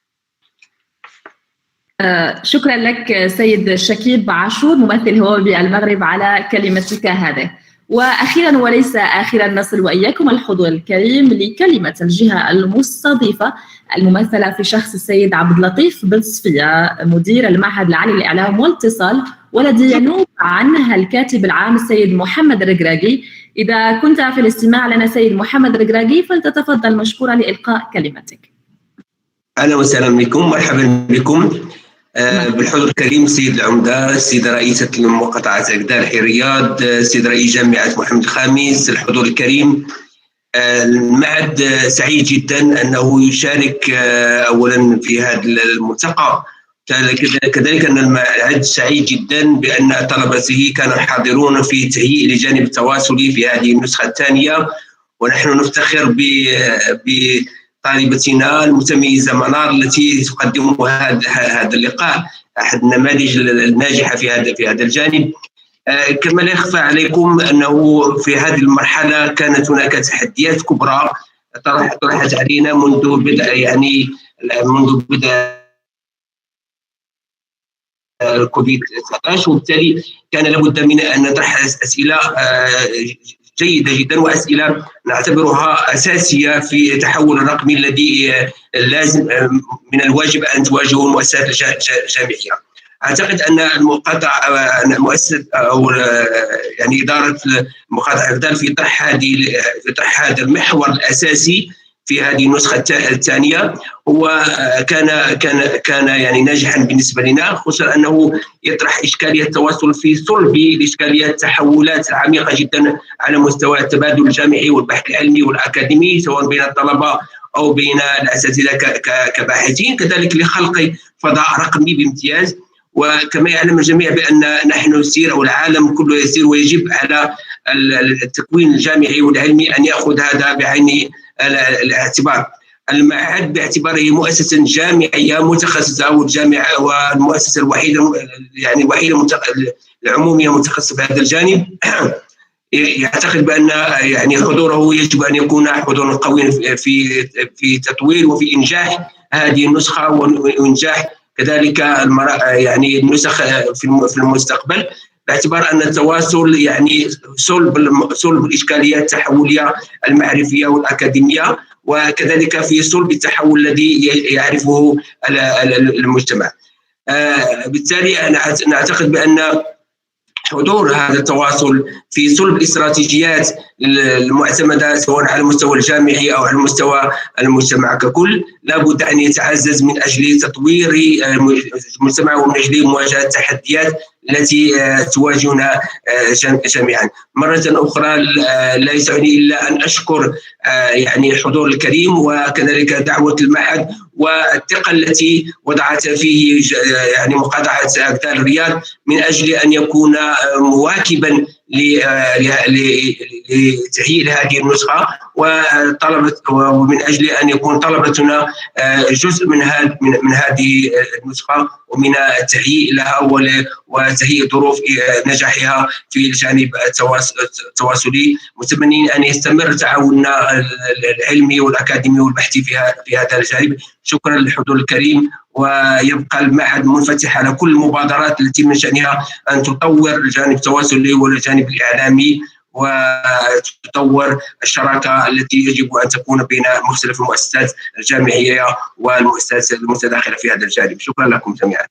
Speaker 6: شكرا لك سيد شكيب عاشور ممثل هواوي المغرب على كلمتك هذه. واخيرا وليس اخيرا نصل واياكم الحضور الكريم لكلمه الجهه المستضيفه الممثله في شخص السيد عبد اللطيف بن صفيه مدير المعهد العالي للاعلام والاتصال، والذي ينوب عنها الكاتب العام السيد محمد الركراكي. اذا كنت في الاستماع لنا سيد محمد الركراكي فلتتفضل مشكورا لالقاء كلمتك.
Speaker 10: اهلا وسهلا بكم، مرحبا بكم. بالحضور الكريم السيد العمدة، السيدة رئيسة مقاطعة أكدار الرياض، السيد رئيس جامعة محمد الخامس، الحضور الكريم. المعهد سعيد جدا أنه يشارك أولا في هذا الملتقى، كذلك أن المعهد سعيد جدا بأن طلبته كانوا حاضرون في تهيئ لجانب التواصلي في هذه النسخة الثانية، ونحن نفتخر طالبتنا المتميزة منار التي تقدم هذا اللقاء، أحد النماذج الناجحة في هذا الجانب. كما لا يخفى عليكم أنه في هذه المرحلة كانت هناك تحديات كبرى طرحت علينا منذ بدء الكوفيد 19، وبالتالي كان لابد من أن نطرح أسئلة جيدة جدا وأسئلة نعتبرها أساسية في التحول الرقمي الذي لازم من الواجب أن تواجهه المؤسسات الجامعية. أعتقد أن مؤسسة أو يعني إدارة مقاطعة أكدار في طرح هذا المحور الأساسي في هذه النسخة الثانية هو كان يعني ناجحا بالنسبة لنا، خصوصا أنه يطرح إشكالية التواصل في صلب لإشكالية التحولات العميقة جدا على مستوى التبادل الجامعي والبحث العلمي والأكاديمي، سواء بين الطلبة أو بين الأساتذة كباحثين، كذلك لخلق فضاء رقمي بامتياز. وكما يعلم الجميع بأن نحن نسير أو العالم كله يسير، ويجب على التكوين الجامعي والعلمي أن يأخذ هذا بعين الاعتبار. المعهد باعتباره مؤسسة جامعية متخصصة، والجامعة والمؤسسة الوحيدة يعني الوحيدة العمومية متخصصة في هذا الجانب، يعتقد بأن يعني حضوره يجب أن يكون حضورا قويا في تطوير وفي إنجاح هذه النسخة، وإنجاح كذلك يعني النسخ في المستقبل، باعتبار أن التواصل يعني صلب الإشكاليات التحولية المعرفية والأكاديمية، وكذلك في صلب التحول الذي يعرفه المجتمع. بالتالي نعتقد بأن حضور هذا التواصل في صلب الاستراتيجيات المعتمدة سواء على المستوى الجامعي أو على مستوى المجتمع ككل لابد أن يتعزز من أجل تطوير المجتمع ومن أجل مواجهة التحديات التي تواجهنا جميعا. مرة أخرى لا يسعني إلا أن أشكر يعني حضور الكريم، وكذلك دعوة المعهد والثقة التي وضعت فيه يعني مقاطعة أمثال الرياض من أجل أن يكون مواكبا لتحييل هذه النسخة، ومن أجل أن يكون طلبتنا جزء من هذه النسخة ومن التهيئ لها وتهيئ ظروف نجاحها في الجانب التواصلي، متمنين أن يستمر تعاوننا العلمي والأكاديمي والبحثي في هذا الجانب. شكرا للحضور الكريم، ويبقى المعهد منفتح على كل المبادرات التي من شأنها أن تطور الجانب التواصلي والجانب الإعلامي، وتطور الشراكة التي يجب أن تكون بين مختلف المؤسسات الجامعية والمؤسسات المتداخلة في هذا الجانب. شكرا لكم جميعا.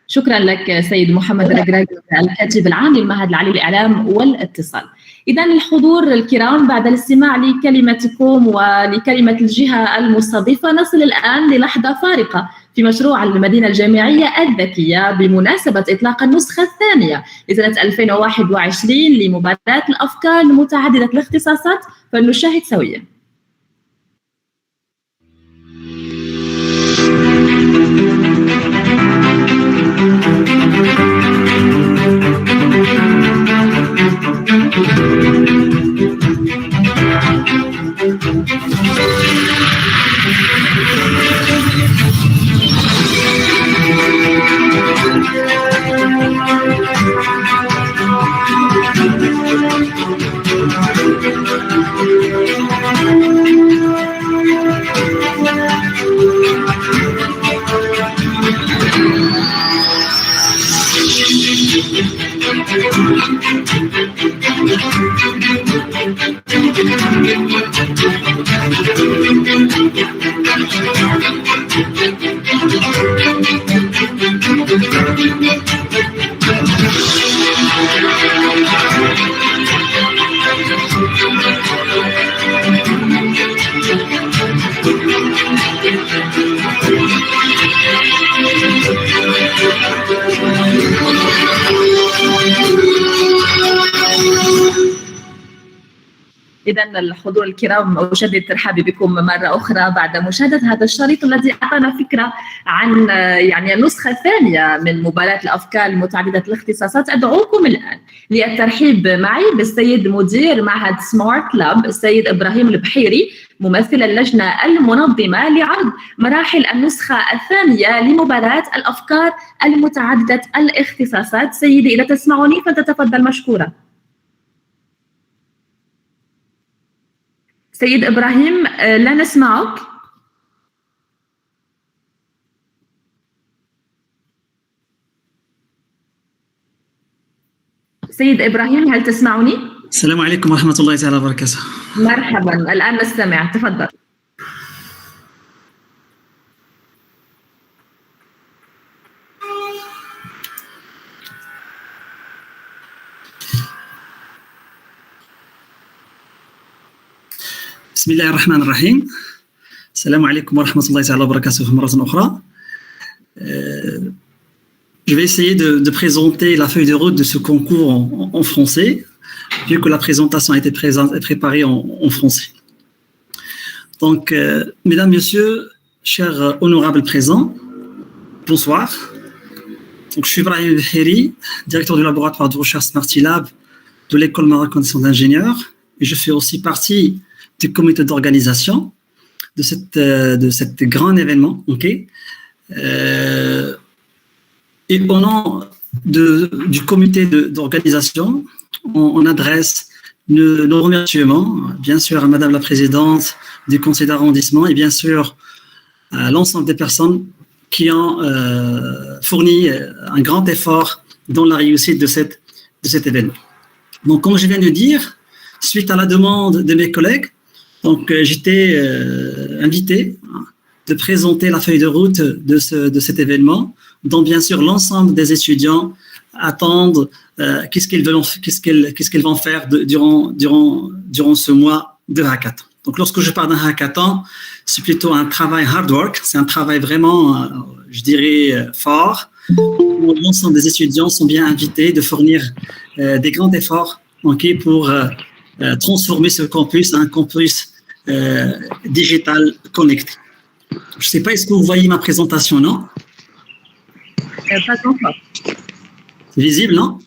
Speaker 6: شكرا لك سيد محمد الرقراقي الكاتب العام للمعهد العالي للإعلام والاتصال. إذا الحضور الكرام، بعد الاستماع لكلمتكم ولكلمة الجهة المستضيفة، نصل الآن للحظة فارقة في مشروع المدينة الجامعية الذكية بمناسبة إطلاق النسخة الثانية لسنة 2021 لمبادرة الأفكار متعددة الاختصاصات، فلنشاهد سويا. إذا الحضور الكرام، أجدد ترحابي بكم مرة أخرى بعد مشاهدة هذا الشريط الذي أعطانا فكرة عن يعني النسخة الثانية من مباراة الأفكار المتعددة الاختصاصات. أدعوكم الآن للترحيب معي بالسيد مدير معهد سمارت لاب السيد إبراهيم البحيري، ممثل اللجنة المنظمة لعرض مراحل النسخة الثانية لمباراة الأفكار المتعددة الاختصاصات. سيدي إذا تسمعني فتتفضل مشكورا. سيد إبراهيم لا نسمعك. سيد إبراهيم هل تسمعني؟
Speaker 11: السلام عليكم ورحمة الله تعالى وبركاته.
Speaker 6: مرحبا، الآن نستمع، تفضل.
Speaker 11: بسم الله الرحمن الرحيم. السلام عليكم ورحمة الله تعالى وبركاته مرة أخرى. Je vais essayer de présenter la feuille de route de ce concours en français, vu que la présentation a été préparée en français. Donc, mesdames, messieurs, chers honorables présents, bonsoir. Donc, je suis Brahim Beheri, directeur du laboratoire de recherche Smarty Lab de l'école marocaine d'ingénieurs, et je fais aussi partie du comité d'organisation de cet grand événement. Et au nom du comité d'organisation, on adresse nos remerciements, bien sûr, à Madame la Présidente du Conseil d'arrondissement et bien sûr à l'ensemble des personnes qui ont fourni un grand effort dans la réussite de cet événement. Donc, comme je viens de dire, suite à la demande de mes collègues, donc j'étais invité de présenter la feuille de route de cet événement, dont bien sûr l'ensemble des étudiants attendent qu'est-ce qu'ils vont faire durant ce mois de hackathon. Donc, lorsque je parle d'un hackathon, c'est plutôt un travail hard work, c'est un travail vraiment, je dirais, fort, où l'ensemble des étudiants sont bien invités de fournir des grands efforts pour transformer ce campus en un campus digital connecté. Je ne sais pas, est-ce que vous voyez ma présentation, non?
Speaker 5: Pas encore.
Speaker 11: C'est visible, non?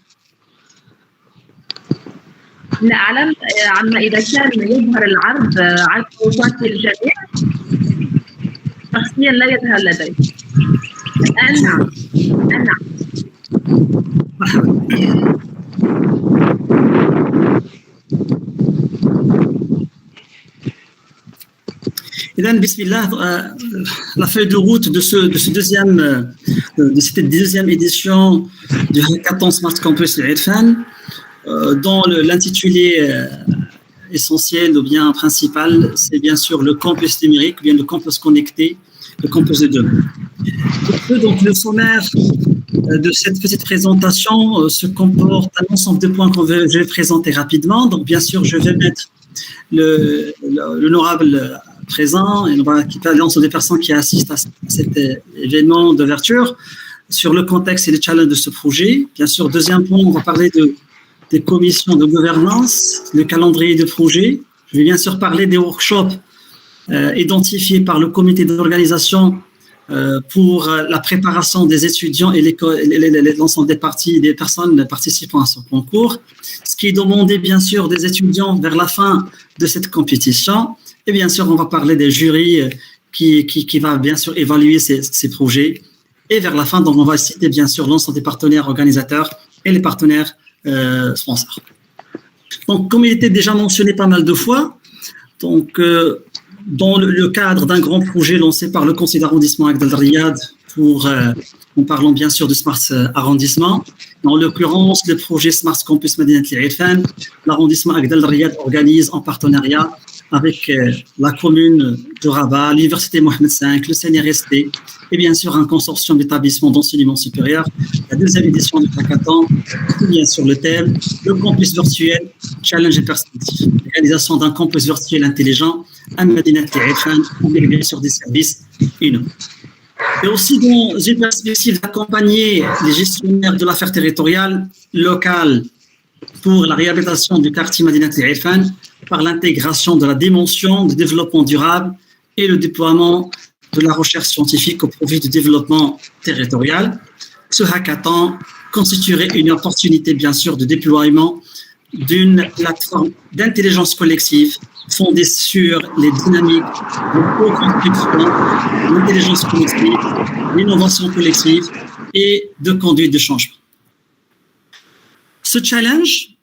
Speaker 5: لا أعلم عما إذا كان يظهر العرض على صوت الجميع. شخصيا لا يظهر لدي. الآن نعم.
Speaker 11: Bismillah, la feuille de route de cette deuxième édition du Hackathon Smart Campus Irfan, dont l'intitulé essentiel ou bien principal, c'est bien sûr le campus numérique, ou bien le campus connecté, le campus de demain. Donc, le sommaire de cette petite présentation se comporte un ensemble de points que je vais présenter rapidement. Donc, bien sûr, je vais mettre l'honorable présent et l'ensemble des personnes qui assistent à cet événement d'ouverture sur le contexte et les challenges de ce projet. Bien sûr, deuxième point, on va parler des commissions de gouvernance, le calendrier de projet. Je vais bien sûr parler des workshops identifiés par le comité d'organisation pour la préparation des étudiants et l'ensemble des personnes participant à ce concours. Ce qui est demandé, bien sûr, des étudiants vers la fin de cette compétition. Et bien sûr, on va parler des jurys qui va bien sûr évaluer ces projets. Et vers la fin, donc, on va citer bien sûr l'ensemble des partenaires organisateurs et les partenaires sponsors. Donc, comme il était déjà mentionné pas mal de fois, donc, dans le cadre d'un grand projet lancé par le conseil d'arrondissement Agdal Riyad en parlant bien sûr de Smart Arrondissement, en l'occurrence le projet Smart Campus Madinat Irfan, l'arrondissement Agdal Riyad organise en partenariat avec la commune de Rabat, l'université Mohamed V, le CNRST et bien sûr un consortium d'établissements d'enseignement supérieur, la deuxième édition du hackathon, bien sûr le thème, le campus virtuel, challenge et perspective, réalisation d'un campus virtuel intelligent à Madinat Irfan avec bien sûr des services innovants. Et aussi dans une perspective d'accompagner les gestionnaires de l'affaire territoriale locale pour la réhabilitation du quartier Madinat Irfan par l'intégration de la dimension du développement durable et le déploiement de la recherche scientifique au profit du développement territorial. Ce hackathon constituerait une opportunité, bien sûr, de déploiement d'une plateforme d'intelligence collective fondée sur les dynamiques de co-construction, l'intelligence collective, l'innovation collective et de conduite de changement. Ce challenge,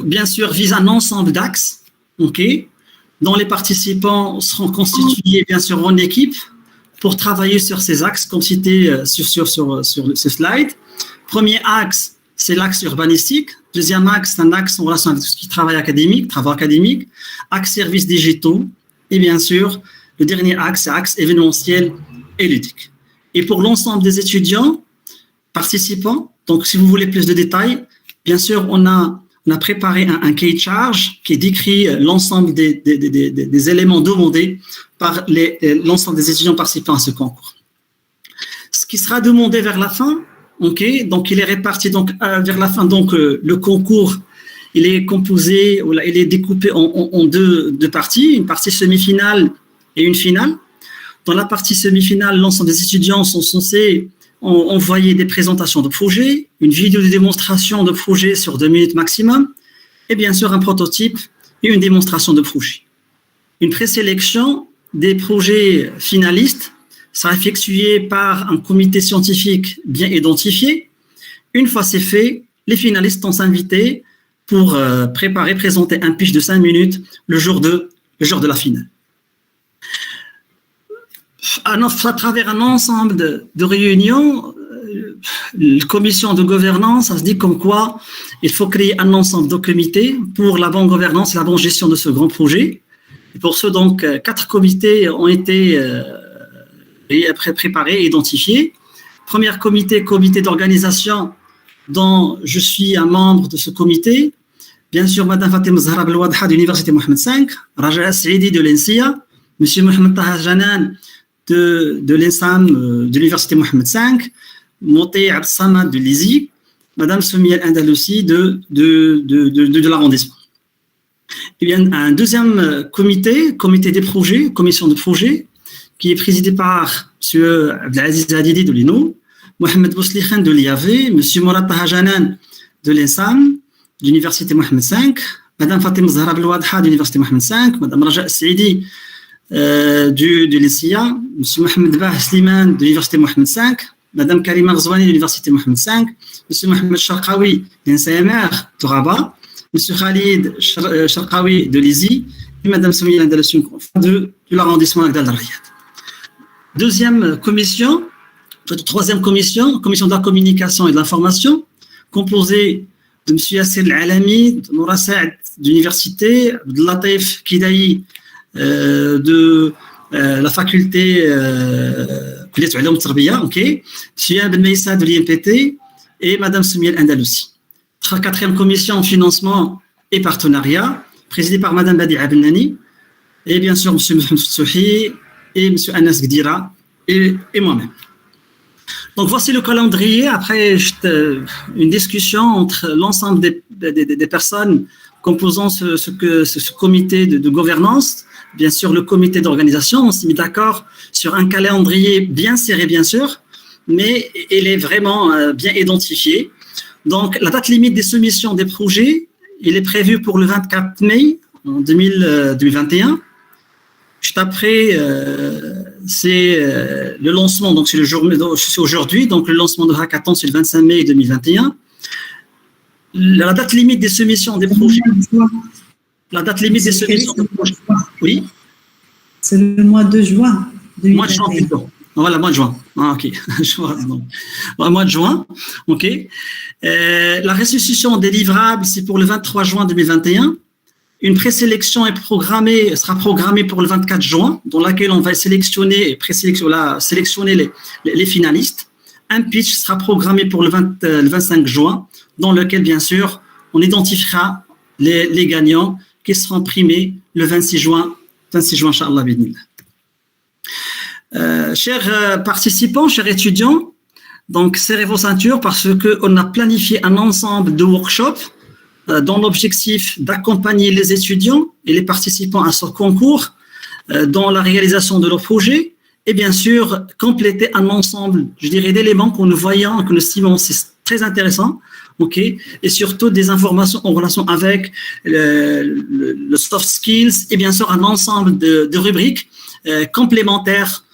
Speaker 11: bien sûr, vise un ensemble d'axes, dont les participants seront constitués, bien sûr, en équipe pour travailler sur ces axes, comme cité sur ce slide. Premier axe, c'est l'axe urbanistique. Deuxième axe, c'est un axe en relation avec tout ce qui est travaux académiques, axe services digitaux. Et bien sûr, le dernier axe, c'est axe événementiel et ludique. Et pour l'ensemble des étudiants participants, donc si vous voulez plus de détails, bien sûr, on a préparé un cahier de charge qui décrit l'ensemble des éléments demandés par l'ensemble des étudiants participants à ce concours. Ce qui sera demandé vers la fin, donc il est réparti vers la fin. Donc le concours, il est composé, il est découpé en deux parties, une partie semi-finale et une finale. Dans la partie semi-finale, l'ensemble des étudiants sont censés envoyer des présentations de projets, une vidéo de démonstration de projet sur 2 minutes maximum, et bien sûr un prototype et une démonstration de projet. Une présélection des projets finalistes sera effectuée par un comité scientifique bien identifié. Une fois c'est fait, les finalistes sont invités pour présenter un pitch de 5 minutes le jour de la finale. À travers un ensemble de réunions, la commission de gouvernance, ça se dit comme quoi il faut créer un ensemble de comités pour la bonne gouvernance et la bonne gestion de ce grand projet. Et pour ce, donc, 4 comités ont été préparés et identifiés. Premier comité d'organisation, dont je suis un membre de ce comité. Bien sûr, Madame Fatima Zahra Belwadha de l'Université Mohamed V, Raja Saidi de l'ENSIA, Monsieur Mohamed Taha Janan de l'ENSAM de l'Université Mohamed V, Mouté Abd Samad de l'ISI, Madame Soumia Andalousi de l'arrondissement. Et bien, un deuxième comité des projets, commission de projet, qui est présidé par M. Abdelaziz Hadidi de l'INO, Mohamed Bouslikhan de l'IAV, M. Mourad Taha Janan de l'ENSAM, de l'Université Mohamed V, Madame Fatima Zahra Belwadha de l'Université Mohamed V, Madame Raja Saidi de l'ENSIA, M. Mohamed Bah Sliman de l'Université Mohamed V, Madame Karima Ghazouani de l'Université Mohamed V, M. Mohamed Sharqawi de l'NCMR de Rabat, M. Khalid Sharqawi de l'ISI et Madame Soumia Andalousi de l'arrondissement Agdal Riyad. Troisième commission de la communication et de l'information, composée de M. Yassir Al-Alami, de Noura Saad de l'Université, de Latif Kidaï de la faculté de l'Ulum Tarbiya, M. Ben Meissa de l'IMPT et Madame Soumia Andalousi. Quatrième commission financement et partenariat, présidée par Madame Badi Abnani, et bien sûr M. Mohamed Souhi et M. Anas Gdira et moi-même. Donc voici le calendrier. Après une discussion entre l'ensemble des personnes composant ce comité de gouvernance, bien sûr le comité d'organisation. On s'est mis d'accord sur un calendrier bien serré, bien sûr, mais il est vraiment bien identifié. Donc la date limite des soumissions des projets, il est prévu pour le 24 mai 2021. Juste après, c'est le lancement, donc c'est aujourd'hui, donc le lancement de Hackathon, c'est le 25 mai 2021. La date limite des soumissions des projets. La date limite des soumissions des projets. Oui.
Speaker 1: C'est le mois de juin.
Speaker 11: Mois de juin plutôt. Voilà, mois de juin. Ah, ok. Mois de juin. Ok. La restitution des livrables, c'est pour le 23 juin 2021. Une présélection sera programmée pour le 24 juin, dans laquelle on va sélectionner les finalistes. Un pitch sera programmé pour le 25 juin, dans lequel, bien sûr, on identifiera les gagnants qui seront primés le 26 juin, Inch'Allah, bidnillah. Chers participants, chers étudiants, donc serrez vos ceintures parce qu'on a planifié un ensemble de workshops dans l'objectif d'accompagner les étudiants et les participants à ce concours dans la réalisation de leur projet et bien sûr compléter un ensemble, je dirais, d'éléments que nous voyons, que nous estimons c'est très intéressant, ok, et surtout des informations en relation avec le soft skills et bien sûr un ensemble de rubriques complémentaires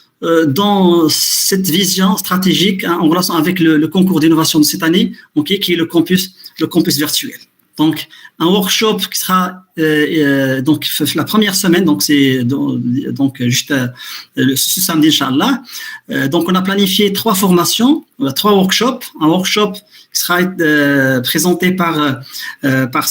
Speaker 11: dans cette vision stratégique en relation avec le concours d'innovation de cette année, ok, qui est le campus virtuel. Donc, un workshop qui sera donc la première semaine, donc c'est donc juste ce samedi, Inch'Allah. Donc, on a planifié 3 formations, 3 workshops. Un workshop qui sera présenté par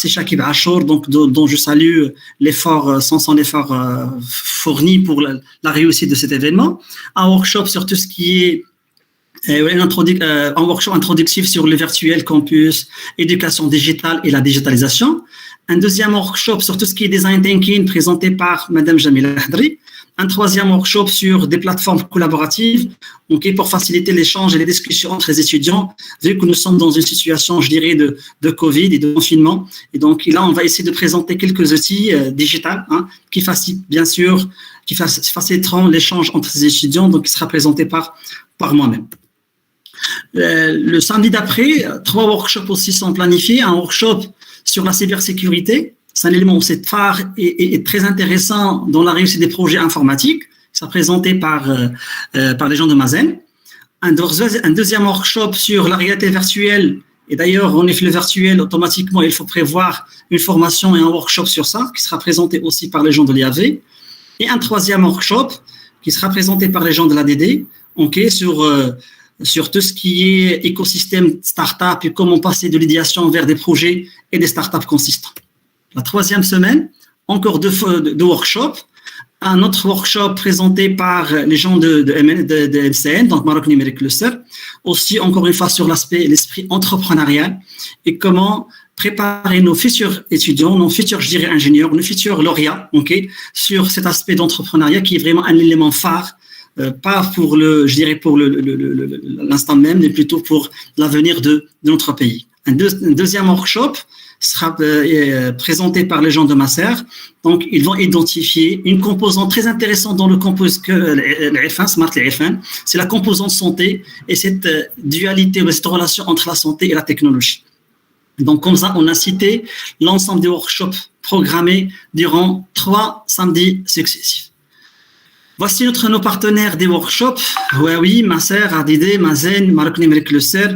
Speaker 11: Shakib Achour, donc dont je salue l'effort, son effort fourni pour la réussite de cet événement. Un workshop sur tout ce qui est un workshop introductif sur le virtuel campus, éducation digitale et la digitalisation. Un deuxième workshop sur tout ce qui est design thinking présenté par Madame Jamila Hadri. Un troisième workshop sur des plateformes collaboratives, pour faciliter l'échange et les discussions entre les étudiants, vu que nous sommes dans une situation, je dirais, de Covid et de confinement. Et donc là, on va essayer de présenter quelques outils digitaux qui faciliteront l'échange entre les étudiants, donc qui sera présenté par moi-même. Le samedi d'après, 3 workshops aussi sont planifiés. Un workshop sur la cybersécurité. C'est un élément aussi phare et très intéressant dans la réussite des projets informatiques. Ça présenté par les gens de Mazen. Un deuxième workshop sur la réalité virtuelle. Et d'ailleurs, on est fait le virtuel, automatiquement, il faut prévoir une formation et un workshop sur ça, qui sera présenté aussi par les gens de l'IAV. Et un troisième workshop qui sera présenté par les gens de l'ADD, sur tout ce qui est écosystème start-up et comment passer de l'idéation vers des projets et des start-up consistants. La troisième semaine, encore deux workshops. Un autre workshop présenté par les gens de MCN, donc Maroc Numérique Cluster. Aussi, encore une fois, sur l'esprit entrepreneurial et comment préparer nos futurs étudiants, nos futurs, je dirais, ingénieurs, nos futurs lauréats, sur cet aspect d'entrepreneuriat qui est vraiment un élément phare, pas pour l'instant même, mais plutôt pour l'avenir de notre pays. Un deuxième workshop sera présenté par les gens de Masser. Donc, ils vont identifier une composante très intéressante dans le l'IRFAN, Smart l'IRFAN, c'est la composante santé et cette dualité, cette relation entre la santé et la technologie. Donc, comme ça, on a cité l'ensemble des workshops programmés durant 3 samedis successifs. Voici nos partenaires des workshops, Huawei, Masser, ADD, Mazen, Maroc Numérique Cluster,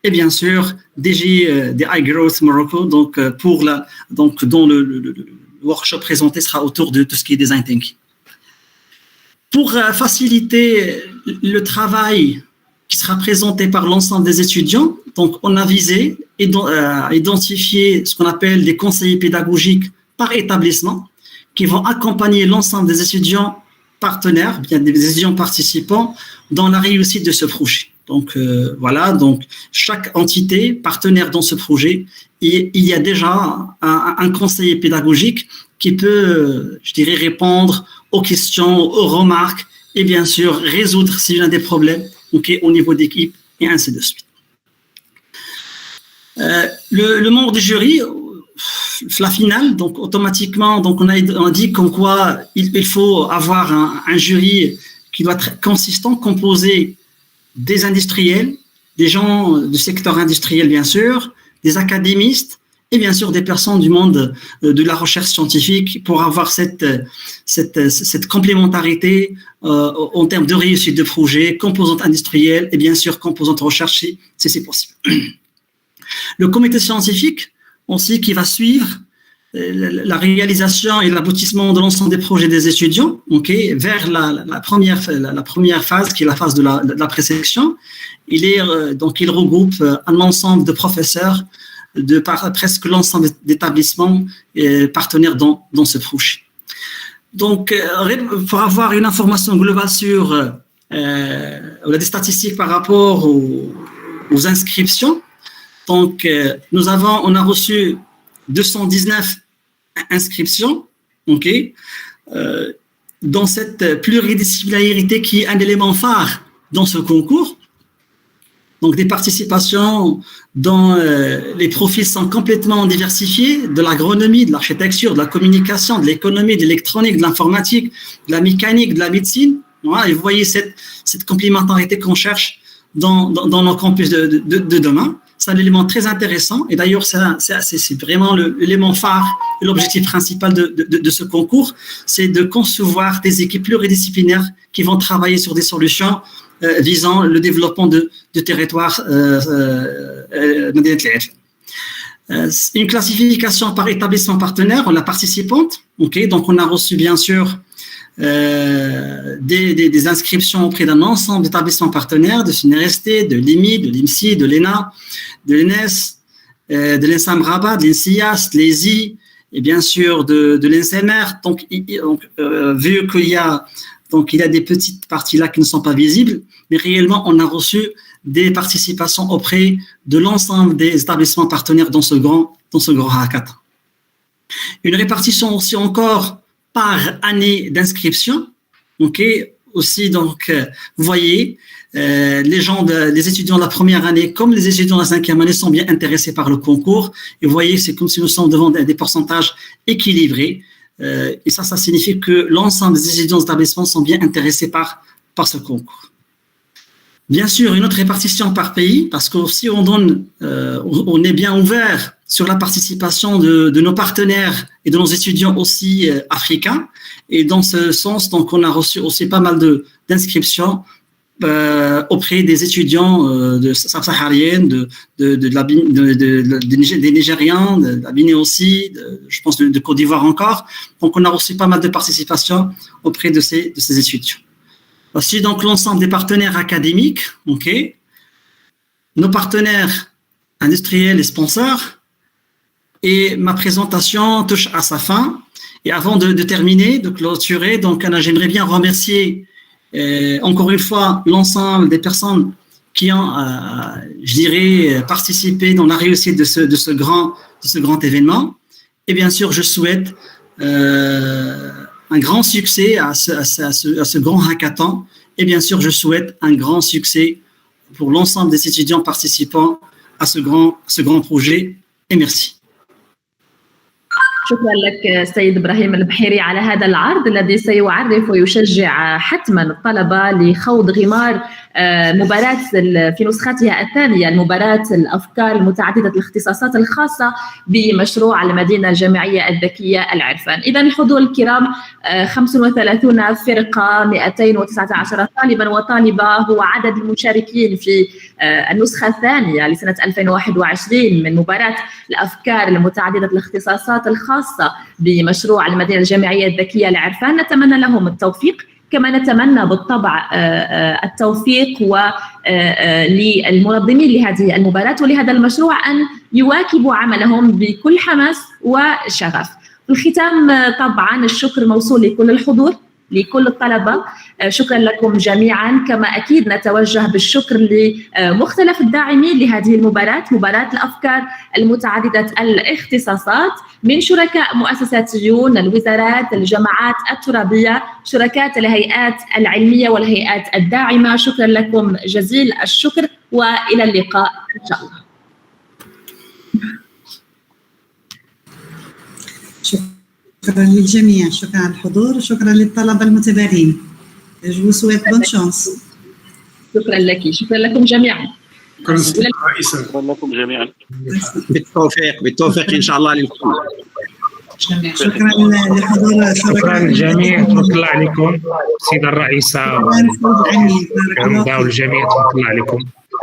Speaker 11: et bien sûr, des High Growth Morocco, dont le workshop présenté sera autour de tout ce qui est design thinking. Pour faciliter le travail qui sera présenté par l'ensemble des étudiants, donc on a visé à identifier ce qu'on appelle des conseillers pédagogiques par établissement qui vont accompagner l'ensemble des étudiants partenaires, bien des étudiants participants dans la réussite de ce projet. Donc voilà, donc chaque entité partenaire dans ce projet, il y a déjà un conseiller pédagogique qui peut, je dirais, répondre aux questions, aux remarques et bien sûr résoudre s'il y a des problèmes au niveau d'équipe et ainsi de suite. Le membre du jury, la finale, donc automatiquement, donc on dit comme quoi il faut avoir un jury qui doit être consistant, composé des industriels, des gens du secteur industriel bien sûr, des académistes et bien sûr des personnes du monde de la recherche scientifique pour avoir cette complémentarité en termes de réussite de projet, composante industrielle et bien sûr composante recherche si c'est possible. Le comité scientifique aussi qui va suivre la réalisation et l'aboutissement de l'ensemble des projets des étudiants, vers la première phase qui est la phase de la présélection. Il regroupe un ensemble de professeurs de presque l'ensemble d'établissements partenaires dans ce projet. Donc, pour avoir une information globale sur des statistiques par rapport aux inscriptions, donc on a reçu 219 inscriptions, dans cette pluridisciplinarité qui est un élément phare dans ce concours. Donc, des participations dont les profils sont complètement diversifiés, de l'agronomie, de l'architecture, de la communication, de l'économie, de l'électronique, de l'informatique, de la mécanique, de la médecine. Voilà, et vous voyez cette complémentarité qu'on cherche dans nos campus de demain. C'est un élément très intéressant et d'ailleurs c'est vraiment l'élément phare et l'objectif principal de ce concours, c'est de concevoir des équipes pluridisciplinaires qui vont travailler sur des solutions visant le développement de territoires une classification par établissement partenaire, la participante, donc on a reçu bien sûr des inscriptions auprès d'un ensemble d'établissements partenaires, de SUNRST, de l'IMI, de l'IMSI, de l'ENA, de l'ENES, de l'ENSAM Rabat, de l'INSIAS, de l'ESI et bien sûr de l'ENSMR. Donc, vu qu'il y a des petites parties là qui ne sont pas visibles, mais réellement on a reçu des participations auprès de l'ensemble des établissements partenaires dans ce grand hackathon. Une répartition aussi encore par année d'inscription, Ok, aussi donc vous voyez les étudiants de la première année comme les étudiants de la cinquième année sont bien intéressés par le concours. Et vous voyez, c'est comme si nous sommes devant des pourcentages équilibrés. Et ça signifie que l'ensemble des étudiants d'établissement sont bien intéressés par ce concours. Bien sûr, une autre répartition par pays, parce que si on est bien ouvert sur la participation de nos partenaires et de nos étudiants aussi africains. Et dans ce sens, donc, on a reçu aussi pas mal d'inscriptions auprès des étudiants de sahariennes, des Nigériens, de la Guinée aussi, je pense de Côte d'Ivoire encore. Donc, on a reçu pas mal de participation auprès de ces étudiants. Voici donc l'ensemble des partenaires académiques, ok. Nos partenaires industriels et sponsors. Et ma présentation touche à sa fin. Et avant de terminer, de clôturer, donc j'aimerais bien remercier encore une fois l'ensemble des personnes qui ont, je dirais, participé dans la réussite de ce grand événement. Et bien sûr, je souhaite un grand succès à ce grand hackathon. Et bien sûr, je souhaite un grand succès pour l'ensemble des étudiants participants à ce grand projet. Et merci.
Speaker 6: شكرا لك سيد إبراهيم البحيري على هذا العرض الذي سيعرف ويشجع حتما الطلبة لخوض غمار مباراة في نسختها الثانية، المباراة الأفكار المتعددة الاختصاصات الخاصة بمشروع المدينة الجامعية الذكية العرفان. إذا الحضور الكرام، 35 فرقة، 219 طالبا وطالبة هو عدد المشاركين في النسخة الثانية لسنة 2021 من مباراة الأفكار المتعددة الاختصاصات الخاصة بمشروع المدينة الجامعية الذكية العرفان. نتمنى لهم التوفيق، كما نتمنى بالطبع التوفيق للمنظمين لهذه المباراة ولهذا المشروع أن يواكبوا عملهم بكل حماس وشغف. في الختام طبعا الشكر موصول لكل الحضور، لكل الطلبة، شكرا لكم جميعا. كما أكيد نتوجه بالشكر لمختلف الداعمين لهذه المباراة، مباراة الأفكار المتعددة الاختصاصات، من شركاء مؤسساتيون، الوزارات، الجماعات الترابية، شركات الهيئات العلمية والهيئات الداعمة. شكرا لكم جزيل الشكر وإلى اللقاء إن شاء الله.
Speaker 1: شكرا للجميع، شكرا على الحضور، شكرا للطلبة المتبارين. Je vous souhaite bonne chance.
Speaker 6: شكرا لك، شكرا لكم جميعا.
Speaker 12: شكرا لكم جميعا. بالتوفيق ان شاء الله للكل.
Speaker 1: شكرا لحضور
Speaker 13: شكرا للجميع، تبارك الله عليكم. سيدة الرئيسة والجميع، تبارك الله عليكم.